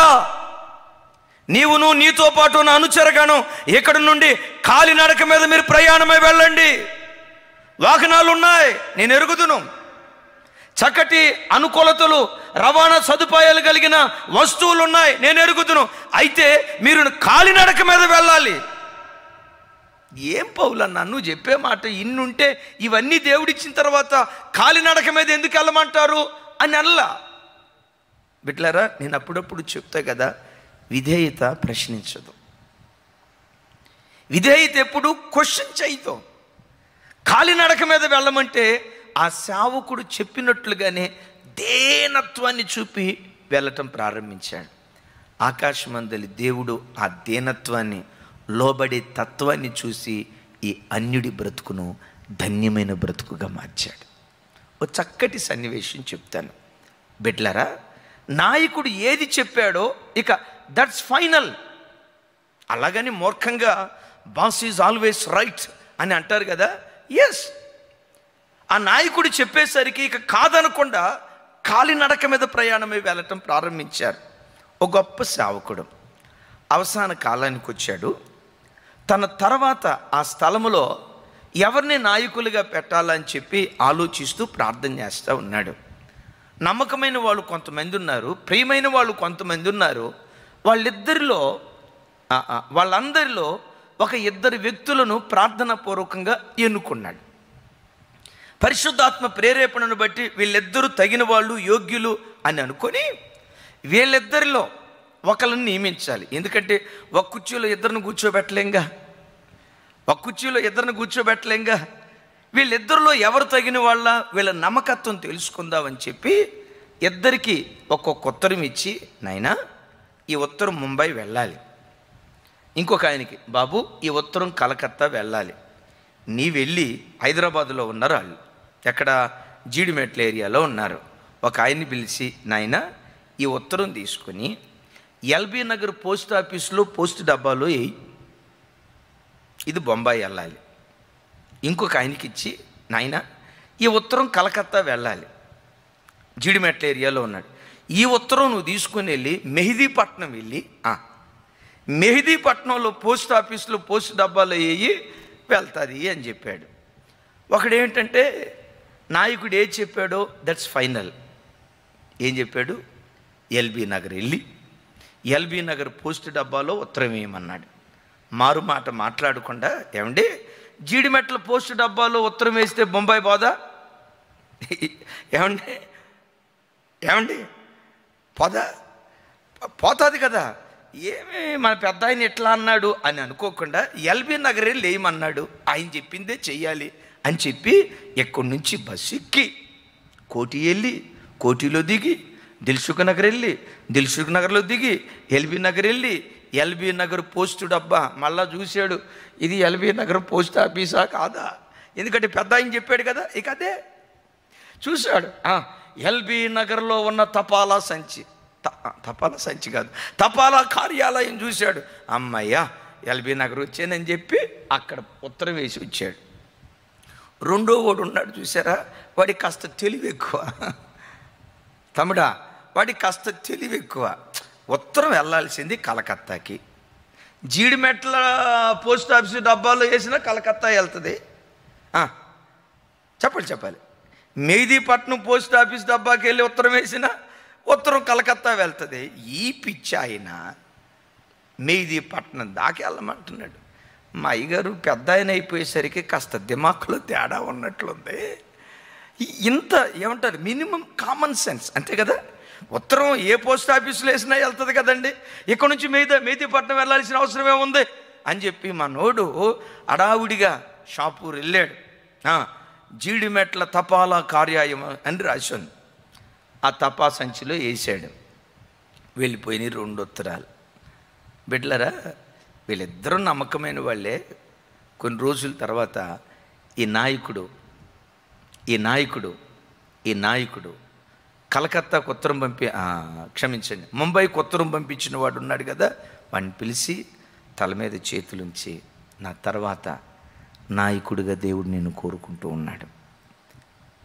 నీవును నీతో పాటు నా అనుచరగాను ఇక్కడి నుండి కాలినడక మీద మీరు ప్రయాణమై వెళ్ళండి. వాహనాలు ఉన్నాయి, నేను ఎరుగుదును. చక్కటి అనుకూలతలు, రవాణా సదుపాయాలు కలిగిన వస్తువులు ఉన్నాయి, నేను ఎరుగుదును. అయితే మీరు కాలినడక మీద వెళ్ళాలి. ఏం పౌలన్నా నువ్వు చెప్పే మాట ఇన్నుంటే ఇవన్నీ దేవుడిచ్చిన తర్వాత కాలినడక మీద ఎందుకు వెళ్ళమంటారు అని అనలా. బిడ్డలారా, నేను అప్పుడప్పుడు చెప్తా కదా, విధేయత ప్రశ్నించదు. విధేయత ఎప్పుడు క్వశ్చన్ చేయదు. కాలినడక మీద వెళ్ళమంటే ఆ సేవకుడు చెప్పినట్లుగానే దేనత్వాన్ని చూపి వెళ్ళటం ప్రారంభించాడు. ఆకాశమందలి దేవుడు ఆ దేనత్వాన్ని, లోబడే తత్వాన్ని చూసి ఈ అన్యుడి బ్రతుకును ధన్యమైన బ్రతుకుగా మార్చాడు. ఓ చక్కటి సన్నివేశం చెప్తాను బిడ్డలారా. నాయకుడు ఏది చెప్పాడో ఇక దట్స్ ఫైనల్. అలాగని మూర్ఖంగా బాస్ ఈజ్ ఆల్వేస్ రైట్ అని అంటారు కదా. ఎస్, ఆ నాయకుడు చెప్పేసరికి ఇక కాదనకుండా కాలినడక మీద ప్రయాణమై వెళ్ళటం ప్రారంభించారు. ఒక గొప్ప సేవకుడు అవసాన కాలానికి వచ్చాడు. తన తర్వాత ఆ స్థలములో ఎవరిని నాయకులుగా పెట్టాలని చెప్పి ఆలోచిస్తూ ప్రార్థన చేస్తూ ఉన్నాడు. నమ్మకమైన వాళ్ళు కొంతమంది ఉన్నారు, ప్రియమైన వాళ్ళు కొంతమంది ఉన్నారు. వాళ్ళందరిలో ఒక ఇద్దరు వ్యక్తులను ప్రార్థనా పూర్వకంగా ఎన్నుకున్నాడు. పరిశుద్ధాత్మ ప్రేరేపణను బట్టి వీళ్ళిద్దరూ తగిన వాళ్ళు, యోగ్యులు అని అనుకొని వీళ్ళిద్దరిలో ఒకరిని నియమించాలి. ఎందుకంటే ఒక కుర్చీలో ఇద్దరిని కూర్చోబెట్టలేంగా. వీళ్ళిద్దరిలో ఎవరు తగిన వాళ్ళ, వీళ్ళ నమ్మకత్వం తెలుసుకుందామని చెప్పి ఇద్దరికి ఒక్కొక్క ఉత్తరం ఇచ్చి, నాయనా ఈ ఉత్తరం ముంబై వెళ్ళాలి. ఇంకొక ఆయనకి, బాబు ఈ ఉత్తరం కలకత్తా వెళ్ళాలి. నీ వెళ్ళి హైదరాబాదులో ఉన్నారు వాళ్ళు, ఎక్కడ జీడిమెట్ల ఏరియాలో ఉన్నారు. ఒక ఆయన్ని పిలిచి, నాయనా ఈ ఉత్తరం తీసుకొని ఎల్బీ నగర్ పోస్ట్ ఆఫీస్లో పోస్ట్ డబ్బాలో వేయి, ఇది బొంబాయి వెళ్ళాలి. ఇంకొక ఆయనకి ఇచ్చి, నాయనా ఈ ఉత్తరం కలకత్తా వెళ్ళాలి, జీడిమెట్ల ఏరియాలో ఉన్నాడు. ఈ ఉత్తరం నువ్వు తీసుకుని వెళ్ళి మెహదీపట్నం వెళ్ళి మెహదీపట్నంలో పోస్ట్ ఆఫీస్లో పోస్ట్ డబ్బాలో వేయి, వెళ్తుంది అని చెప్పాడు. ఒకడేంటంటే నాయకుడు ఏం చెప్పాడో దట్స్ ఫైనల్. ఏం చెప్పాడు? ఎల్బీ నగర్ వెళ్ళి ఎల్బీ నగర్ పోస్ట్ డబ్బాలో ఉత్తరం వేయమన్నాడు. మారు మాట మాట్లాడకుండా, ఏమండి జీడిమెట్ల పోస్ట్ డబ్బాలో ఉత్తరం వేస్తే బొంబాయి పోదా? ఏమండి పోతుంది కదా, ఏమి మన పెద్ద ఆయన ఎట్లా అన్నాడు అని అనుకోకుండా ఎల్బీ నగర్ వెళ్ళి వేయమన్నాడు, ఆయన చెప్పిందే చెయ్యాలి అని చెప్పి ఎక్కడి నుంచి బస్సు ఎక్కి కోటి వెళ్ళి, కోటిలో దిగి దిల్సుఖ్ నగర్ వెళ్ళి, దిల్సుఖ్ నగర్లో దిగి ఎల్బీ నగర్ వెళ్ళి, ఎల్బీ నగర్ పోస్ట్ డబ్బా మళ్ళా చూశాడు, ఇది ఎల్బీ నగర్ పోస్ట్ ఆఫీసా కాదా, ఎందుకంటే పెద్ద ఆయన చెప్పాడు కదా. ఇక అదే చూశాడు. ఎల్బీ నగర్లో ఉన్న తపాలా సంచి కాదు, తపాలా కార్యాలయం చూశాడు. అమ్మయ్యా ఎల్బీ నగర్ వచ్చానని చెప్పి అక్కడ ఉత్తరం వేసి వచ్చాడు. రెండో వాడు ఉన్నాడు చూసారా, వాడికి కాస్త తెలివి ఎక్కువ. తమ్ముడా, వాడికి కాస్త తెలివి ఎక్కువ. ఉత్తరం వెళ్ళాల్సింది కలకత్తాకి, జీడిమెట్ల పోస్ట్ ఆఫీస్ డబ్బాలో వేసినా కలకత్తా వెళ్తుంది. చెప్పాలి. మెహదీపట్నం పోస్ట్ ఆఫీస్ డబ్బాకి వెళ్ళి ఉత్తరం వేసిన ఉత్తరం కలకత్తా వెళ్తుంది. ఈ పిచ్చి ఆయన మెహదీపట్నం దాకా వెళ్ళమంటున్నాడు. మా అయ్యగారు పెద్ద ఆయన అయిపోయేసరికి కాస్త దిమాకులో తేడా ఉన్నట్లుంది. ఇంత ఏమంటారు, మినిమం కామన్ సెన్స్ అంతే కదా. ఉత్తరం ఏ పోస్ట్ ఆఫీసులో వేసినా వెళ్తుంది కదండి, ఇక్కడ నుంచి మెహదీపట్నం వెళ్ళాల్సిన అవసరం ఏముంది అని చెప్పి మా నోడు అడావుడిగా షాపూర్ వెళ్ళాడు. జీడిమెట్ల తపాలా కార్యాలయం అని రాశాను. ఆ తపా సంచిలో వేసాడు. వెళ్ళిపోయినాయి 2 ఉత్తరాలు. బిడ్డలరా, వీళ్ళిద్దరూ నమ్మకమైన వాళ్ళే. కొన్ని రోజుల తర్వాత ఈ నాయకుడు కలకత్తాకు ఉత్తరం ముంబైకి ఉత్తరం పంపించిన వాడు ఉన్నాడు కదా, వాడిని పిలిచి తల మీద చేతులుంచి, నా తర్వాత నాయకుడిగా దేవుడు నేను కోరుకుంటూ ఉన్నాడు,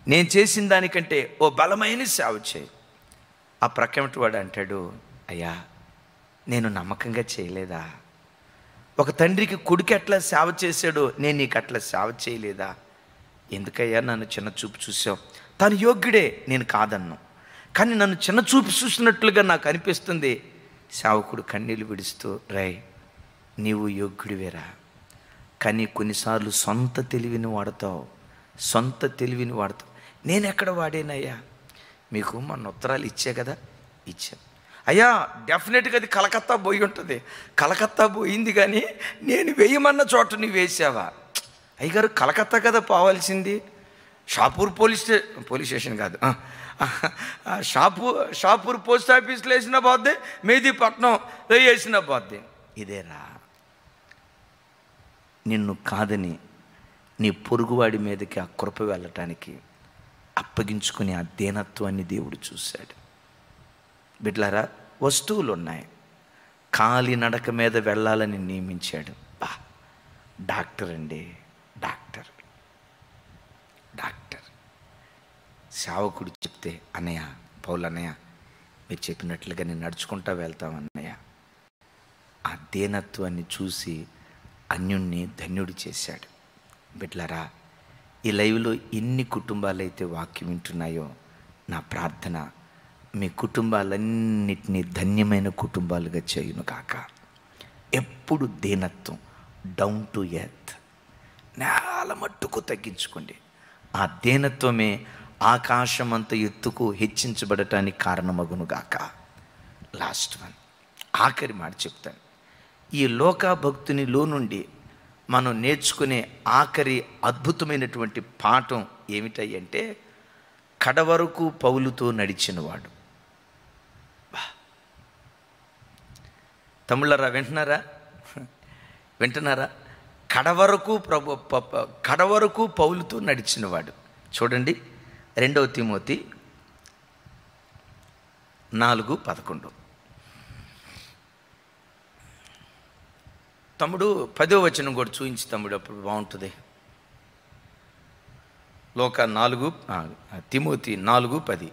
నేను చేసిన దానికంటే ఓ బలమైన సేవ చేయి. ఆ ప్రక్కమటి వాడు అంటాడు, అయ్యా నేను నమ్మకంగా చేయలేదా? ఒక తండ్రికి కొడుకు ఎట్లా సేవ చేశాడో నేను నీకు అట్లా సేవ చేయలేదా? ఎందుకయ్యా నన్ను చిన్న చూపు చూసావు? తను యోగ్యుడే, నేను కాదన్ను. కానీ నన్ను చిన్న చూపు చూసినట్లుగా నాకు అనిపిస్తుంది. సేవకుడు కన్నీళ్ళు విడుస్తూ, రై నీవు యోగ్యుడివేరా, కానీ కొన్నిసార్లు సొంత తెలివిని వాడతావు. నేను ఎక్కడ వాడేనయ్యా? మీకు మన ఉత్తరాలు ఇచ్చే కదా, ఇచ్చాను అయ్యా. డెఫినెట్గా అది కలకత్తా పోయి ఉంటుంది. కలకత్తా పోయింది, కానీ నేను వేయమన్న చోట నువ్వు వేసావా? అయ్యగారు కలకత్తా కదా పోవాల్సింది. షాపూర్ పోలీస్ స్టేషన్ కాదు, షాపూర్ పోస్ట్ ఆఫీస్లో వేసిన పోద్ది, మెహదీపట్నం వేసిన పోద్ది. ఇదేరా నిన్ను కాదని నీ పొరుగువాడి మీదకి ఆ కృప వెళ్ళటానికి అప్పగించుకుని ఆ దీనత్వాన్ని దేవుడు చూశాడు. బిడ్లారా, వస్తువులు ఉన్నాయి, కాలి నడక మీద వెళ్ళాలని నియమించాడు. డాక్టర్ అండి, డాక్టర్ సేవకుడు చెప్తే, అన్నయ్య పౌలు అన్నయ్య మీరు చెప్పినట్లుగా నేను నడుచుకుంటా వెళ్తామన్నయ్య. ఆ దీనత్వాన్ని చూసి అన్యుణ్ణి ధన్యుడు చేశాడు. బిడ్లారా, ఈ లైవ్లో ఎన్ని కుటుంబాలైతే వాక్యం వింటున్నాయో నా ప్రార్థన మీ కుటుంబాలన్నిటినీ ధన్యమైన కుటుంబాలుగా చేయును కాక. ఎప్పుడు దీనత్వం, డౌన్ టు ఎర్త్, నేల మట్టుకు తగ్గించుకోండి. ఆ దీనత్వమే ఆకాశమంత ఎత్తుకు హెచ్చించబడటానికి కారణమగును గాక. లాస్ట్ వన్, ఆఖరి మాట చెప్తాను. ఈ లోకభక్తునిలో నుండి మనం నేర్చుకునే ఆఖరి అద్భుతమైనటువంటి పాఠం ఏమిటంటే, కడవరకు పౌలుతో నడిచినవాడు. తమిళరా వింటున్నారా? కడవరకు పౌలుతో నడిచినవాడు. చూడండి, 2 తిమోతి 4:11. తమ్ముడు 10వ వచనం కూడా చూపించి తమ్ముడు, అప్పుడు బాగుంటుంది. Timothy 4:10.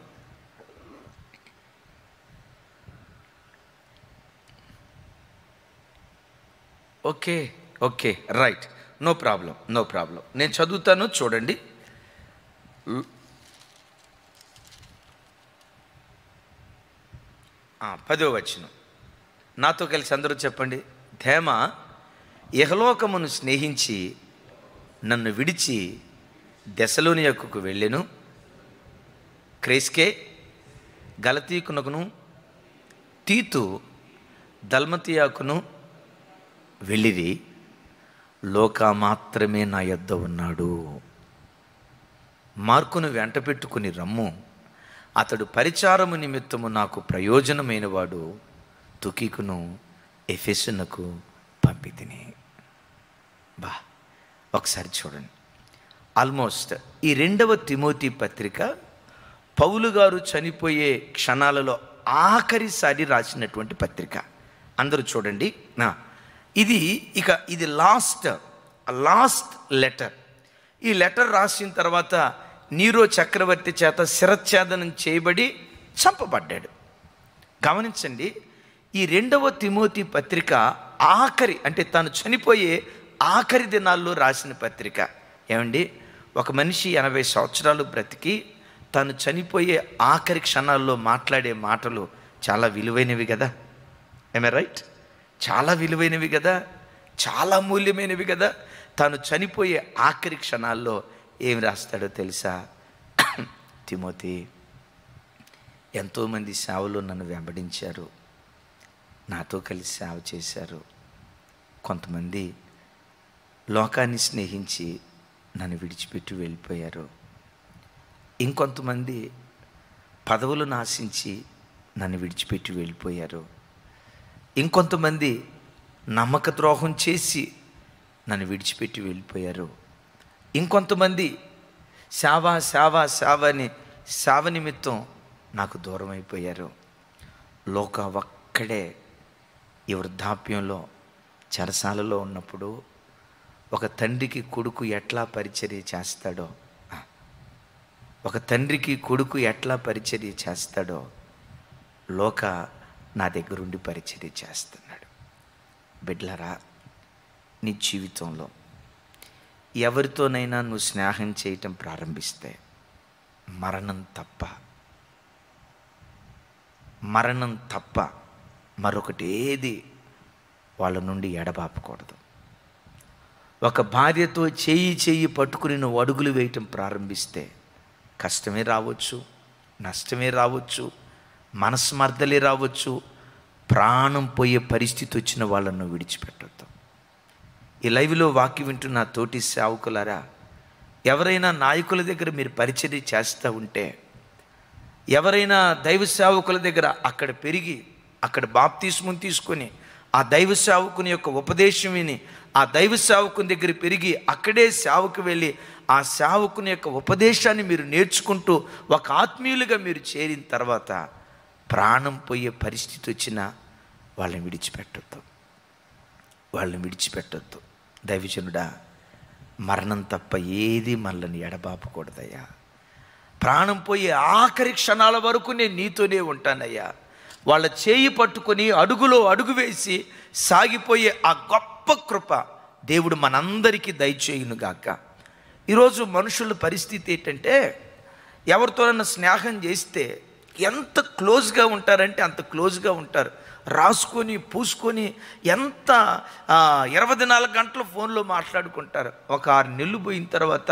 Okay right, no problem. నేను చదువుతాను, చూడండి. 10వ వచనం నాతో కలిసి అందరూ చెప్పండి. ధేమ ఇహలోకమును స్నేహించి నన్ను విడిచి దెసలోనియకు వెళ్ళెను. క్రేస్కే, గలతీకునకును, తీతు, దల్మతియాకును వెళ్ళిరి. లోకా మాత్రమే నా యొద్ద ఉన్నాడు. మార్కును వెంట పెట్టుకుని రమ్ము, అతడు పరిచారము నిమిత్తము నాకు ప్రయోజనమైన వాడు. తుకికును ఎఫెసునకు పంపితిని. ఒకసారి చూడండి. ఆల్మోస్ట్ ఈ 2వ తిమోతి పత్రిక పౌలు గారు చనిపోయే క్షణాలలో ఆఖరిసారి రాసినటువంటి పత్రిక. అందరూ చూడండి. ఇది లాస్ట్ లెటర్. ఈ లెటర్ రాసిన తర్వాత నీరో చక్రవర్తి చేత శిరచ్ఛేదనం చేయబడి చంపబడ్డాడు. గమనించండి, ఈ 2వ తిమోతి పత్రిక ఆఖరి, అంటే తాను చనిపోయే ఆఖరి దినాల్లో రాసిన పత్రిక. ఏమండి, ఒక మనిషి 80 సంవత్సరాలు బ్రతికి తాను చనిపోయే ఆఖరి క్షణాల్లో మాట్లాడే మాటలు చాలా విలువైనవి కదా. ఏమే రైట్? చాలా విలువైనవి కదా, చాలా మూల్యమైనవి కదా. తాను చనిపోయే ఆఖరి క్షణాల్లో ఏమి రాస్తాడో తెలుసా? తిమోతి, ఎంతోమంది సేవలో నన్ను వెంబడించారు, నాతో కలిసి సేవ చేశారు. కొంతమంది లోకాన్ని స్నేహించి నన్ను విడిచిపెట్టి వెళ్ళిపోయారు. ఇంకొంతమంది పదవులను ఆశించి నన్ను విడిచిపెట్టి వెళ్ళిపోయారు. ఇంకొంతమంది నమ్మక ద్రోహం చేసి నన్ను విడిచిపెట్టి వెళ్ళిపోయారు. ఇంకొంతమంది సేవ నిమిత్తం నాకు దూరం అయిపోయారు. లోక ఒక్కడే ఈ వృద్ధాప్యంలో చెరసాలలో ఉన్నప్పుడు ఒక తండ్రికి కొడుకు ఎట్లా పరిచర్య చేస్తాడో, లోక నా దగ్గరుండి పరిచర్య చేస్తున్నాడు. బిడ్డలారా, నీ జీవితంలో ఎవరితోనైనా నువ్వు స్నేహం చేయటం ప్రారంభిస్తే మరణం తప్ప మరొకటి ఏది వాళ్ళ నుండి ఎడబాపకూడదు. ఒక భార్యతో చేయి పట్టుకుని నువ్వు అడుగులు వేయటం ప్రారంభిస్తే కష్టమే రావచ్చు, నష్టమే రావచ్చు, మనస్మర్ధలే రావచ్చు, ప్రాణం పోయే పరిస్థితి వచ్చిన వాళ్ళను విడిచిపెట్టొద్దు. ఈ లైవ్లో వాక్యం వింటున్న తోటి సేవకులారా, ఎవరైనా నాయకుల దగ్గర మీరు పరిచర్య చేస్తూ ఉంటే, ఎవరైనా దైవ సేవకుల దగ్గర అక్కడ పెరిగి అక్కడ బాప్తిస్మం తీసుకొని ఆ దైవ సేవకుని యొక్క ఉపదేశం విని ఆ దైవ సేవకుని దగ్గర పెరిగి అక్కడే సేవకు వెళ్ళి ఆ సేవకుని యొక్క ఉపదేశాన్ని మీరు నేర్చుకుంటూ ఒక ఆత్మీయులుగా మీరు చేరిన తర్వాత ప్రాణం పోయే పరిస్థితి వచ్చినా వాళ్ళని విడిచిపెట్టొద్దు. దైవజనుడా, మరణం తప్ప ఏది మనల్ని ఎడబాపకూడదయ్యా. ప్రాణం పోయే ఆఖరి క్షణాల వరకు నేను నీతోనే ఉంటానయ్యా. వాళ్ళ చేయి పట్టుకొని అడుగులో అడుగు వేసి సాగిపోయే ఆ గొప్ప కృప దేవుడు మనందరికీ దయచేయునుగాక. ఈరోజు మనుషుల పరిస్థితి ఏంటంటే, ఎవరితోనైనా స్నేహం చేస్తే ఎంత క్లోజ్గా ఉంటారంటే అంత క్లోజ్గా ఉంటారు. రాసుకొని పూసుకొని ఎంత 24 గంటలు ఫోన్లో మాట్లాడుకుంటారు. ఒక 6 నెలలు పోయిన తర్వాత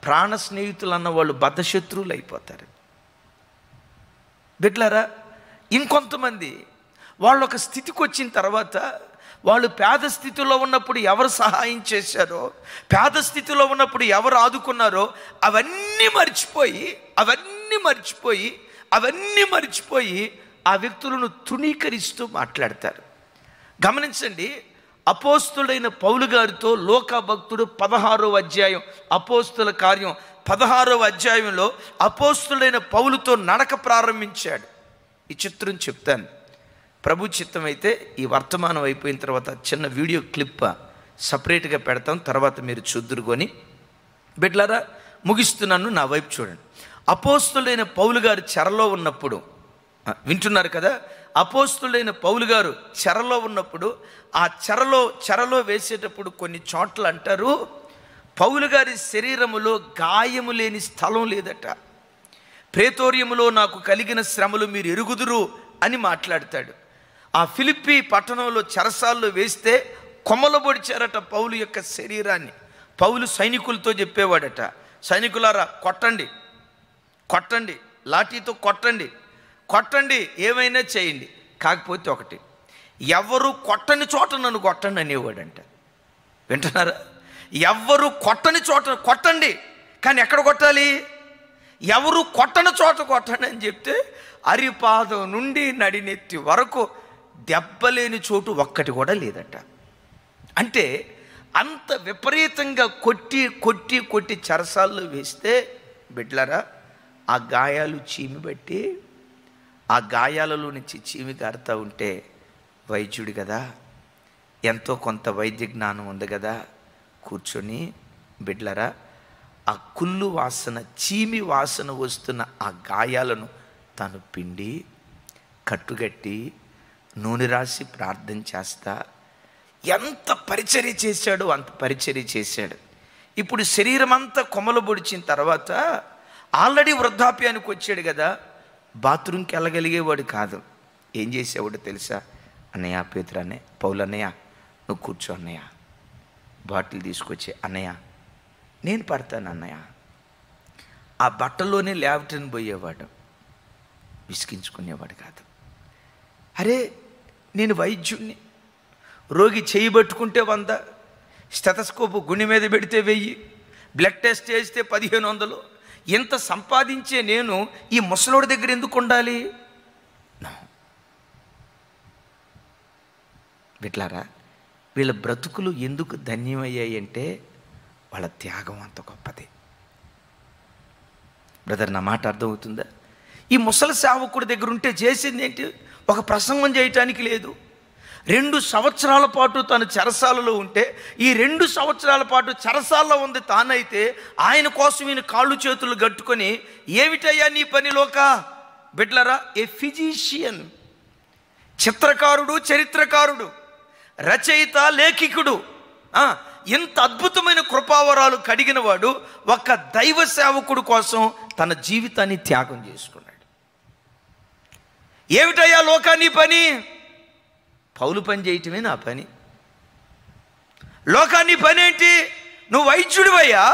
ప్రాణ స్నేహితులు అన్న వాళ్ళు బద్ధశత్రువులు అయిపోతారు. బిడ్డలారా, ఇంకొంతమంది వాళ్ళు ఒక స్థితికి వచ్చిన తర్వాత, వాళ్ళు పేద స్థితిలో ఉన్నప్పుడు ఎవరు సహాయం చేశారో, పేద స్థితిలో ఉన్నప్పుడు ఎవరు ఆదుకున్నారో అవన్నీ మర్చిపోయి ఆ వ్యక్తులను తృణీకరిస్తూ మాట్లాడతారు. గమనించండి, అపోస్తులైన పౌలు గారితో లోకా భక్తుడు 16వ అధ్యాయం, అపోస్తుల కార్యం 16వ అధ్యాయంలో అపోస్తులైన పౌలుతో నడక ప్రారంభించాడు. ఈ చిత్రం చెప్తాను. ప్రభు చిత్తం అయితే ఈ వర్తమానం అయిపోయిన తర్వాత చిన్న వీడియో క్లిప్ సపరేట్గా పెడతాం, తర్వాత మీరు చూద్దురుకొని. బిడ్డలారా, ముగిస్తున్నాను, నా వైపు చూడండి. అపోస్తులైన పౌలు గారు చెరలో ఉన్నప్పుడు, వింటున్నారు కదా, అపోస్తులైన పౌలు గారు చెరలో ఉన్నప్పుడు ఆ చెరలో వేసేటప్పుడు కొన్ని చోట్ల అంటారు, పౌలు గారి శరీరములో గాయము లేని స్థలం లేదట. ప్రేతోర్యములో నాకు కలిగిన శ్రమలు మీరు ఎరుగుదురు అని మాట్లాడతాడు. ఆ ఫిలిప్పి పట్టణంలో చెరసాల్లో వేస్తే కొమ్మలు పొడిచారట పౌలు యొక్క శరీరాన్ని. పౌలు సైనికులతో చెప్పేవాడట, సైనికులారా కొట్టండి, లాఠీతో కొట్టండి, ఏమైనా చేయండి, కాకపోతే ఒకటి, ఎవరు కొట్టని చోట నన్ను కొట్టండి అనేవాడంట. వింటున్నారా? ఎవరు కొట్టని చోట కొట్టండి, కానీ ఎక్కడ కొట్టాలి? ఎవరు కొట్టని చోట కొట్టండి అని చెప్తే అరిపాదం నుండి నడినెత్తి వరకు దెబ్బలేని చోటు ఒక్కటి కూడా లేదట. అంటే అంత విపరీతంగా కొట్టి చెరసాల్లో వేస్తే, బిడ్డలారా, ఆ గాయాలు చీమి బట్టి ఆ గాయాలలో నుంచి చీమి కారుతూ ఉంటే వైద్యుడు కదా, ఎంతో కొంత వైద్య జ్ఞానం ఉంది కదా, కూర్చొని బిడ్డలారా ఆ కుళ్ళు వాసన, చీమి వాసన వస్తున్న ఆ గాయాలను తను పిండి కట్టుగట్టి నూనె రాసి ప్రార్థన చేస్తా ఎంత పరిచర్య చేశాడో అంత పరిచర్య చేశాడు. ఇప్పుడు శరీరం అంతా కొమ్మలు పొడిచిన తర్వాత ఆల్రెడీ వృద్ధాప్యానికి వచ్చాడు కదా, బాత్రూమ్కి వెళ్ళగలిగేవాడు కాదు. ఏం చేసేవాడు తెలుసా? అన్నయ్య, పేతురు అన్నయ్య, పౌలు అన్నయ్య, నువ్వు కూర్చో అన్నయ్య, బాటిల్ తీసుకొచ్చి అన్నయ్య నేను పడతాను అన్నయ్య. ఆ బట్టలోనే లేవటని పోయేవాడు, విసిగించుకునేవాడు కాదు. అరే, నేను వైద్యుణ్ణి, రోగి చేయి పట్టుకుంటే 100, స్టెతస్కోపు గుండె మీద పెడితే 1000, బ్లడ్ టెస్ట్ చేస్తే 1500, ఎంత సంపాదించే నేను ఈ ముసలోడి దగ్గర ఎందుకు ఉండాలి? బిడ్డలారా, వీళ్ళ బ్రతుకులు ఎందుకు ధన్యమయ్యాయి అంటే వాళ్ళ త్యాగం అంత గొప్పది. బ్రదర్, నా మాట అర్థమవుతుందా? ఈ ముసలి సేవకుడి దగ్గర ఉంటే చేసింది ఏంటి? ఒక ప్రసంగం చేయటానికి లేదు. 2 సంవత్సరాల పాటు తను చెరసాలలో ఉంటే, ఈ 2 సంవత్సరాల పాటు చెరసాలలో ఉంది తానైతే, ఆయన కోసం ఈయన కాళ్ళు చేతులు గట్టుకొని, ఏమిటయ్యా నీ పనిలోక? బిడ్డలారా, ఏ చిత్రకారుడు, చరిత్రకారుడు, రచయిత, లేఖికుడు, ఇంత అద్భుతమైన కృపావరాలు కడిగిన వాడు ఒక దైవ సేవకుడు కోసం తన జీవితాన్ని త్యాగం చేసుకున్నాడు. ఏమిటయ్యా లోకాన్ని పని? పౌలు పని చేయటమే నా పని. లోకాన్ని పని ఏంటి? నువ్వు వైద్యుడివయ్యా,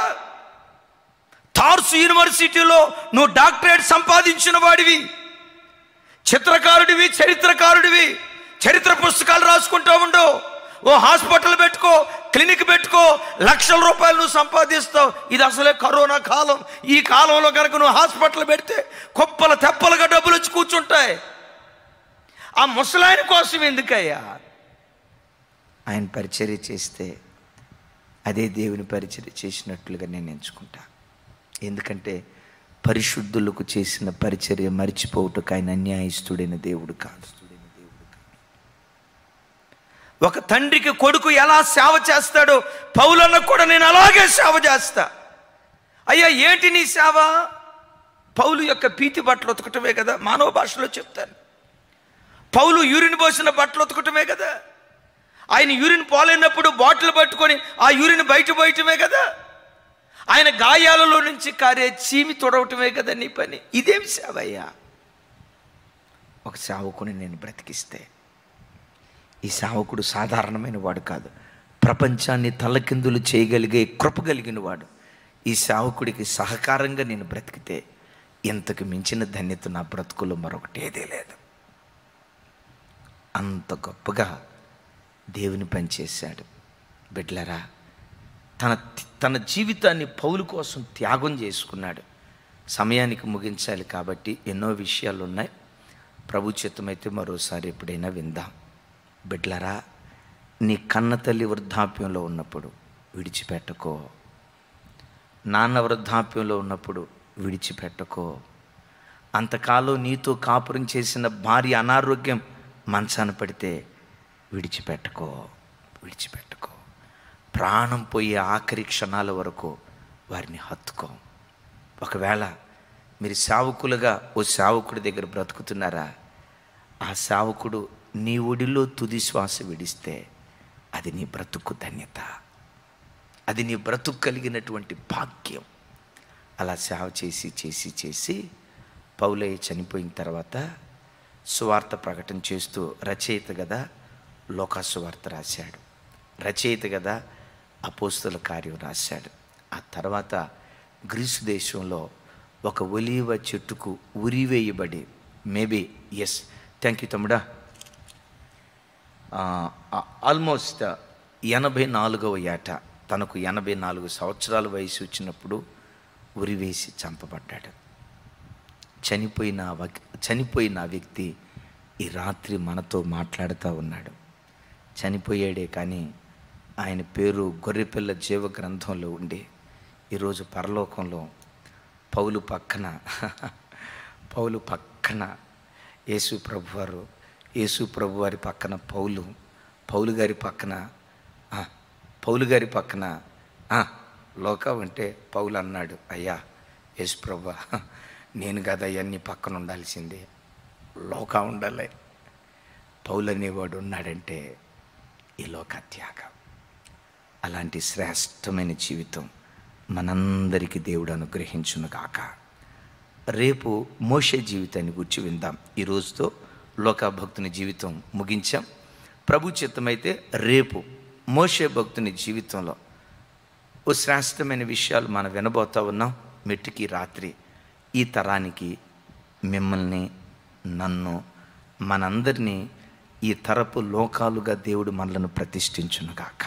టార్సు యూనివర్సిటీలో నువ్వు డాక్టరేట్ సంపాదించిన వాడివి, చిత్రకారుడివి, చరిత్రకారుడివి, చరిత్ర పుస్తకాలు రాసుకుంటూ ఉండు, ఓ హాస్పిటల్ పెట్టుకో, క్లినిక్ పెట్టుకో, లక్షల రూపాయలు నువ్వు సంపాదిస్తావు. ఇది అసలే కరోనా కాలం. ఈ కాలంలో కనుక నువ్వు హాస్పిటల్ పెడితే కుప్పలు తెప్పలుగా డబ్బులు వచ్చి కూర్చుంటాయి. ఆ ముసలాయన కోసం ఎందుకయ్యా? ఆయన పరిచర్య చేస్తే అదే దేవుని పరిచర్య చేసినట్లుగా నేను ఎంచుకుంటా. ఎందుకంటే పరిశుద్ధులకు చేసిన పరిచర్య మరిచిపోవుటకు ఆయన అన్యాయస్తుడైన దేవుడు కాదు. ఒక తండ్రికి కొడుకు ఎలా సేవ చేస్తాడో పౌలన్న కూడా నేను అలాగే సేవ చేస్తా. అయ్యా ఏంటి నీ సేవ? పౌలు యొక్క పీతి బట్టలు ఉతకటమే కదా, మానవ భాషలో చెప్తాను. పౌలు యూరిన్ పోసిన బట్టలు ఉతకటమే కదా. ఆయన యూరిన్ పోలేనప్పుడు బాటిల్ పట్టుకొని ఆ యూరిన్ బయట పోయటమే కదా. ఆయన గాయాలలో నుంచి కారే చీమి తొడవటమే కదా నీ పని. ఇదేం సేవ అయ్యా? ఒక సేవకుని నేను బ్రతికిస్తే, ఈ సేవకుడు సాధారణమైన వాడు కాదు, ప్రపంచాన్ని తలకిందులు చేయగలిగే కృప కలిగిన వాడు. ఈ సేవకుడికి సహకారంగా నేను బ్రతికితే ఇంతకు మించిన ధన్యత నా బ్రతుకులో మరొకటి ఏదే లేదు. అంత గొప్పగా దేవుని పని చేశాడు. బిడ్డలారా, తన జీవితాన్ని పౌలు కోసం త్యాగం చేసుకున్నాడు. సమయానికి ముగించాలి కాబట్టి ఎన్నో విషయాలు ఉన్నాయి. ప్రభు చిత్తమైతే మరోసారి ఎప్పుడైనా విందాం. బిడ్డలారా, నీ కన్న తల్లి వృద్ధాప్యంలో ఉన్నప్పుడు విడిచిపెట్టకో. నాన్న వృద్ధాప్యంలో ఉన్నప్పుడు విడిచిపెట్టకో. అంతకాలం నీతో కాపురం చేసిన భార్య అనారోగ్యం మంచాన పడితే విడిచిపెట్టకో. ప్రాణం పోయే ఆఖరి క్షణాల వరకు వారిని హత్తుకో. ఒకవేళ మీరు సేవకులుగా ఓ సేవకుడి దగ్గర బ్రతుకుతున్నారా, ఆ సేవకుడు నీ ఒడిలో తుది శ్వాస విడిస్తే అది నీ బ్రతుకు ధన్యత, అది నీ బ్రతుకు కలిగినటువంటి భాగ్యం. అలా సేవ చేసి పౌలయ్య చనిపోయిన తర్వాత సువార్త ప్రకటన చేస్తూ, రచయిత కదా లోకా సువార్త రాశాడు, రచయిత కదా అపోస్తల కార్యం రాశాడు. ఆ తర్వాత గ్రీసు దేశంలో ఒక ఒలీవ చెట్టుకు ఉరివేయబడి, మేబీ ఎస్ థ్యాంక్ యూ తమ్ముడా, ఆల్మోస్ట్ 84వ ఏట, తనకు 84 సంవత్సరాల వయసు వచ్చినప్పుడు ఉరివేసి చంపబడ్డాడు. చనిపోయిన వ్యక్తి ఈ రాత్రి మనతో మాట్లాడుతూ ఉన్నాడు. చనిపోయాడే కానీ ఆయన పేరు గొర్రెపిల్ల జీవ గ్రంథంలో ఉండి ఈరోజు పరలోకంలో పౌలు పక్కన యేసు ప్రభువారి పక్కన పౌలు గారి పక్కన లోకం అంటే పౌలు అన్నాడు, అయ్యా యేసు ప్రభువా, నేను కదా నీ పక్కన ఉండాల్సిందే, లోక ఉండాలి. పౌలు అనేవాడు ఉన్నాడంటే ఈ లోక త్యాగం. అలాంటి శ్రేష్టమైన జీవితం మనందరికీ దేవుడు అనుగ్రహించునుగాక. రేపు మోషే జీవితాన్ని గురించి విందాం. ఈ రోజుతో లోక భక్తుని జీవితం ముగించాం. ప్రభు చిత్తమైతే రేపు మోషే భక్తుని జీవితంలో ఓ శ్రేష్టమైన విషయాలు మనం వినబోతా ఉన్నాం. మెట్టుకి రాత్రి ఈ తరానికి మిమ్మల్ని, నన్ను, మనందరినీ ఈ తరపు లోకాలుగా దేవుడు మనలను ప్రతిష్ఠించునుగాక.